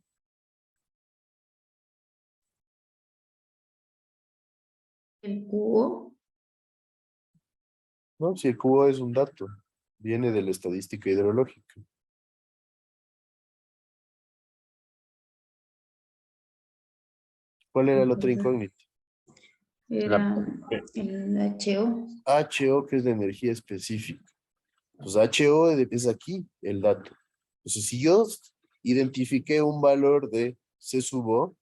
B: El cubo.
A: ¿No? Si el cubo es un dato, viene de la estadística hidrológica. ¿Cuál era la otra incógnita?
B: Era el HO.
A: HO, que es de energía específica. Pues HO es aquí el dato. Entonces, si yo identifiqué un valor de C sub O,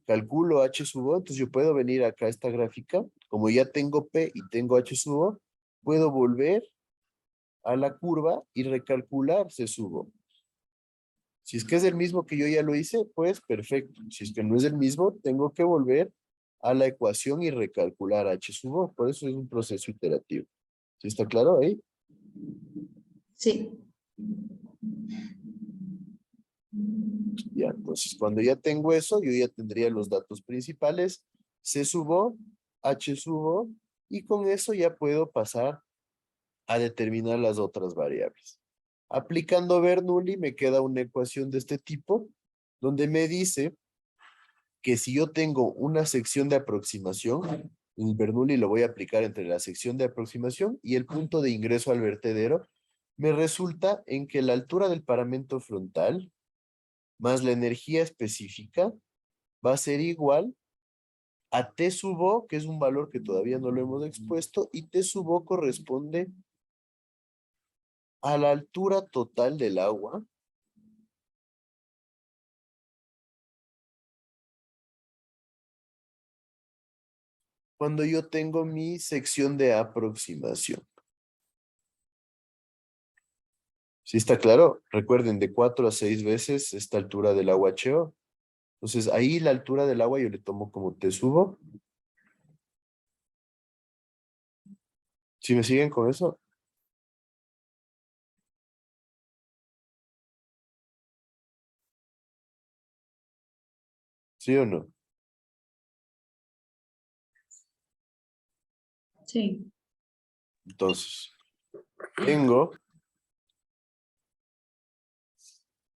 A: calculo H sub O, entonces yo puedo venir acá a esta gráfica, como ya tengo P y tengo H sub O, puedo volver a la curva y recalcular C sub O. Si es que es el mismo que yo ya lo hice, pues perfecto. Si es que no es el mismo, tengo que volver a la ecuación y recalcular H sub O. Por eso es un proceso iterativo. ¿Sí está claro ahí?
B: Sí.
A: Ya, entonces cuando ya tengo eso, yo ya tendría los datos principales, C sub O, H sub O, y con eso ya puedo pasar a determinar las otras variables. Aplicando Bernoulli me queda una ecuación de este tipo, donde me dice que si yo tengo una sección de aproximación, el Bernoulli lo voy a aplicar entre la sección de aproximación y el punto de ingreso al vertedero, me resulta en que la altura del paramento frontal más la energía específica va a ser igual a T sub O, que es un valor que todavía no lo hemos expuesto, y T sub O corresponde a la altura total del agua cuando yo tengo mi sección de aproximación. ¿Sí está claro? Recuerden, de 4 a 6 veces esta altura del agua HO. Entonces, ahí la altura del agua yo le tomo como T sub O. ¿Sí me siguen con eso? ¿Sí o no?
B: Sí.
A: Entonces, tengo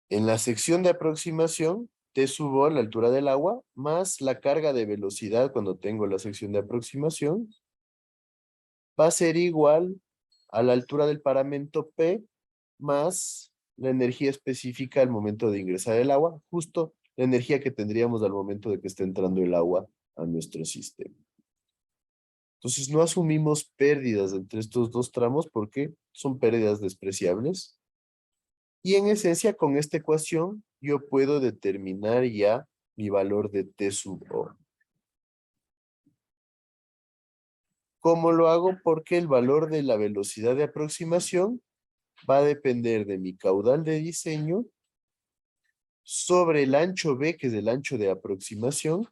A: en la sección de aproximación, T sub O, la altura del agua, más la carga de velocidad cuando tengo la sección de aproximación, va a ser igual a la altura del parámetro P más la energía específica al momento de ingresar el agua, justo la energía que tendríamos al momento de que esté entrando el agua a nuestro sistema. Entonces no asumimos pérdidas entre estos dos tramos porque son pérdidas despreciables. Y en esencia, con esta ecuación, yo puedo determinar ya mi valor de T sub O. ¿Cómo lo hago? Porque el valor de la velocidad de aproximación va a depender de mi caudal de diseño sobre el ancho B, que es el ancho de aproximación,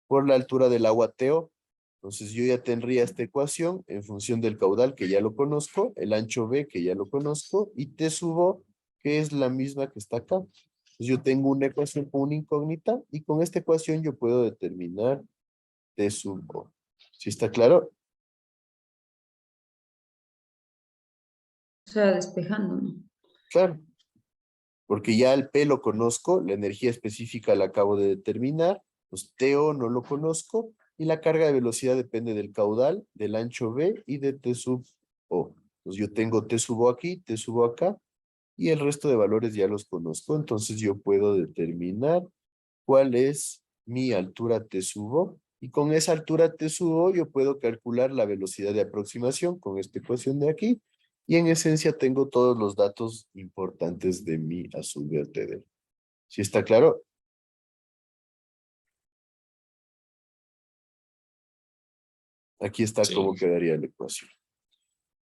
A: por la altura del agua TO. Entonces yo ya tendría esta ecuación en función del caudal, que ya lo conozco, el ancho B, que ya lo conozco, y T sub O, que es la misma que está acá. Entonces yo tengo una ecuación con una incógnita, y con esta ecuación yo puedo determinar T sub O. ¿Sí está claro?
B: O sea, despejando, ¿no?
A: Claro. Porque ya el P lo conozco, la energía específica la acabo de determinar, pues TO no lo conozco, y la carga de velocidad depende del caudal, del ancho B y de T sub O. Entonces yo tengo T sub O aquí, T sub O acá, y el resto de valores ya los conozco, entonces yo puedo determinar cuál es mi altura T sub O, y con esa altura T sub O yo puedo calcular la velocidad de aproximación con esta ecuación de aquí, y en esencia tengo todos los datos importantes de mi azul vertedero. ¿Sí está claro? Aquí está cómo
D: Sí,
A: quedaría la ecuación.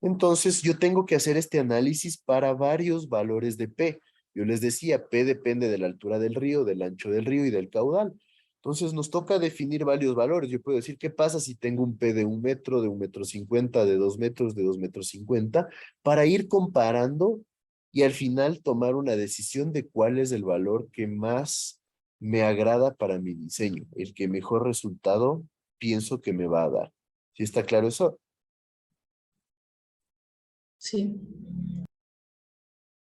A: Entonces, yo tengo que hacer este análisis para varios valores de P. Yo les decía, P depende de la altura del río, del ancho del río y del caudal. Entonces, nos toca definir varios valores. Yo puedo decir, ¿qué pasa si tengo un P de 1 metro, de 1,50 m, de 2 metros, de 2,50 m? Para ir comparando y al final tomar una decisión de cuál es el valor que más me agrada para mi diseño, el que mejor resultado pienso que me va a dar. ¿Sí está claro eso?
B: Sí.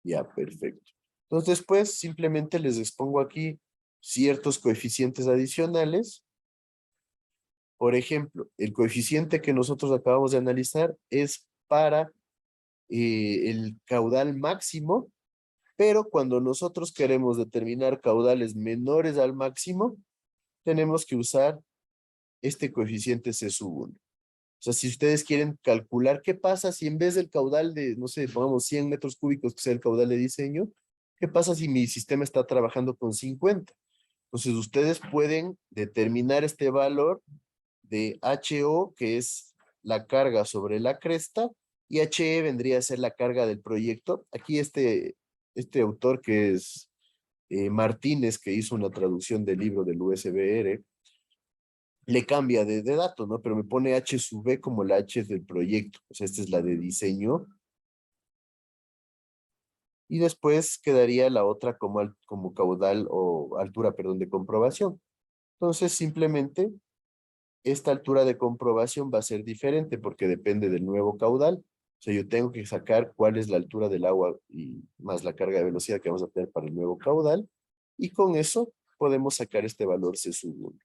A: Ya, perfecto. Entonces, después simplemente les expongo aquí ciertos coeficientes adicionales. Por ejemplo, el coeficiente que nosotros acabamos de analizar es para el caudal máximo, pero cuando nosotros queremos determinar caudales menores al máximo, tenemos que usar este coeficiente C sub 1. O sea, si ustedes quieren calcular qué pasa si en vez del caudal de, no sé, pongamos 100 metros cúbicos, que sea el caudal de diseño, ¿qué pasa si mi sistema está trabajando con 50? Entonces, ustedes pueden determinar este valor de HO, que es la carga sobre la cresta, y HE vendría a ser la carga del proyecto. Aquí este autor que es Martínez, que hizo una traducción del libro del USBR, le cambia de dato, ¿no? Pero me pone H sub B como la H del proyecto. O sea, esta es la de diseño. Y después quedaría la otra como caudal o altura, perdón, de comprobación. Entonces, simplemente, esta altura de comprobación va a ser diferente porque depende del nuevo caudal. O sea, yo tengo que sacar cuál es la altura del agua y más la carga de velocidad que vamos a tener para el nuevo caudal. Y con eso podemos sacar este valor C sub 1.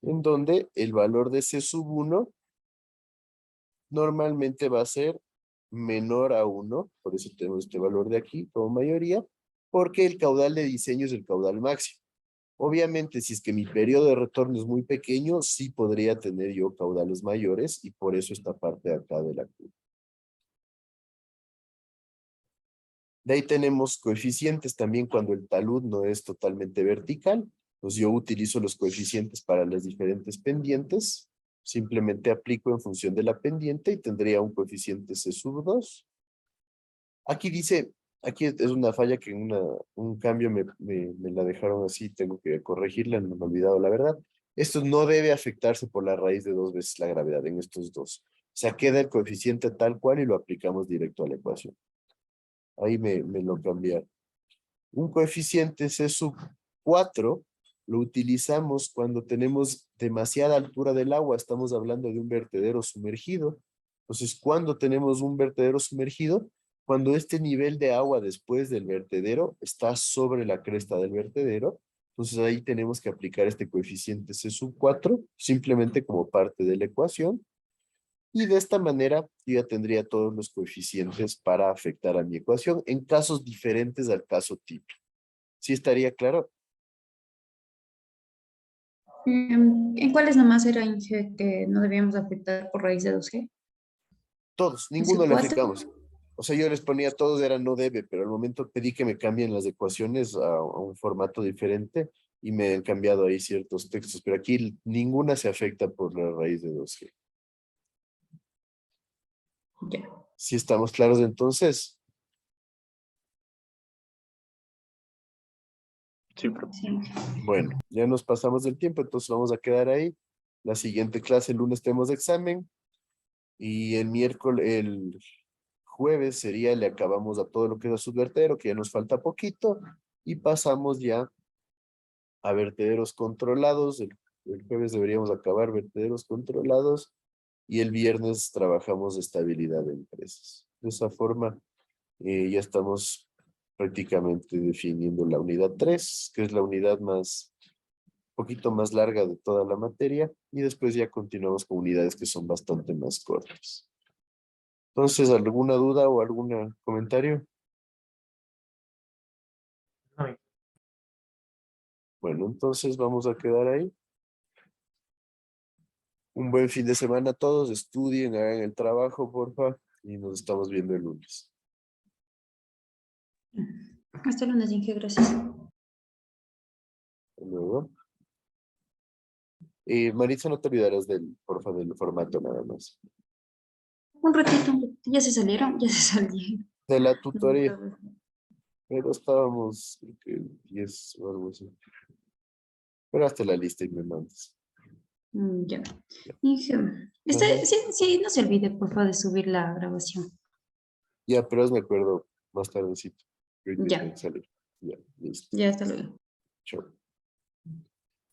A: En donde el valor de C sub 1 normalmente va a ser menor a 1, por eso tenemos este valor de aquí como mayoría, porque el caudal de diseño es el caudal máximo. Obviamente, si es que mi periodo de retorno es muy pequeño, sí podría tener yo caudales mayores y por eso esta parte de acá de la curva. De ahí tenemos coeficientes también cuando el talud no es totalmente vertical. Pues yo utilizo los coeficientes para las diferentes pendientes. Simplemente aplico en función de la pendiente y tendría un coeficiente C sub 2. Aquí dice, aquí es una falla que en un cambio me la dejaron así, tengo que corregirla, no me he olvidado la verdad. Esto no debe afectarse por la raíz de 2 veces la gravedad en estos dos. O sea, queda el coeficiente tal cual y lo aplicamos directo a la ecuación. Ahí me lo cambiaron. Un coeficiente C sub 4 lo utilizamos cuando tenemos demasiada altura del agua. Estamos hablando de un vertedero sumergido. Entonces, ¿cuándo tenemos un vertedero sumergido? Cuando este nivel de agua después del vertedero está sobre la cresta del vertedero. Entonces, ahí tenemos que aplicar este coeficiente C sub 4 simplemente como parte de la ecuación. Y de esta manera yo ya tendría todos los coeficientes para afectar a mi ecuación en casos diferentes al caso tipo. ¿Sí estaría claro?
B: ¿En cuáles nomás era Inge que no debíamos afectar por raíz de 2G?
A: Todos,
B: ¿Ese
A: ninguno le
B: 4?
A: aplicamos. O sea, yo les ponía todos, era no debe, pero al momento pedí que me cambien las ecuaciones a un formato diferente y me han cambiado ahí ciertos textos, pero aquí ninguna se afecta por la raíz de 2G.
B: Ya.
A: Si estamos claros entonces.
F: Sí, profe.
B: Sí.
A: Bueno, ya nos pasamos del tiempo, entonces vamos a quedar ahí. La siguiente clase, el lunes tenemos examen. Y el el jueves sería, le acabamos a todo lo que es a subvertedero, que ya nos falta poquito. Y pasamos ya a vertederos controlados. El jueves deberíamos acabar vertederos controlados. Y el viernes trabajamos estabilidad de empresas. De esa forma, ya estamos prácticamente definiendo la unidad 3, que es la unidad poquito más larga de toda la materia, y después ya continuamos con unidades que son bastante más cortas. Entonces, ¿alguna duda o algún comentario?
E: No,
A: Bueno, entonces vamos a quedar ahí. Un buen fin de semana a todos, estudien, hagan el trabajo, porfa, y nos estamos viendo el lunes.
B: Hasta el lunes, Inge, gracias.
A: Hasta luego. Maritza, no te olvidarás porfa, del formato nada más.
B: Un ratito, ya se salieron, ya se salieron.
A: De la
B: No,
A: tutoría, pero estábamos, creo que 10 o algo así. Pero hazte la lista y me mandas.
B: Ya. Inge,
A: Ajá.
B: sí, sí, no se olvide, por favor, de subir la grabación.
A: Ya, pero me acuerdo más tardecito. Que ahorita
B: Ya.
A: tengo que salir. Ya, listo.
B: Ya, hasta luego.
A: Chao.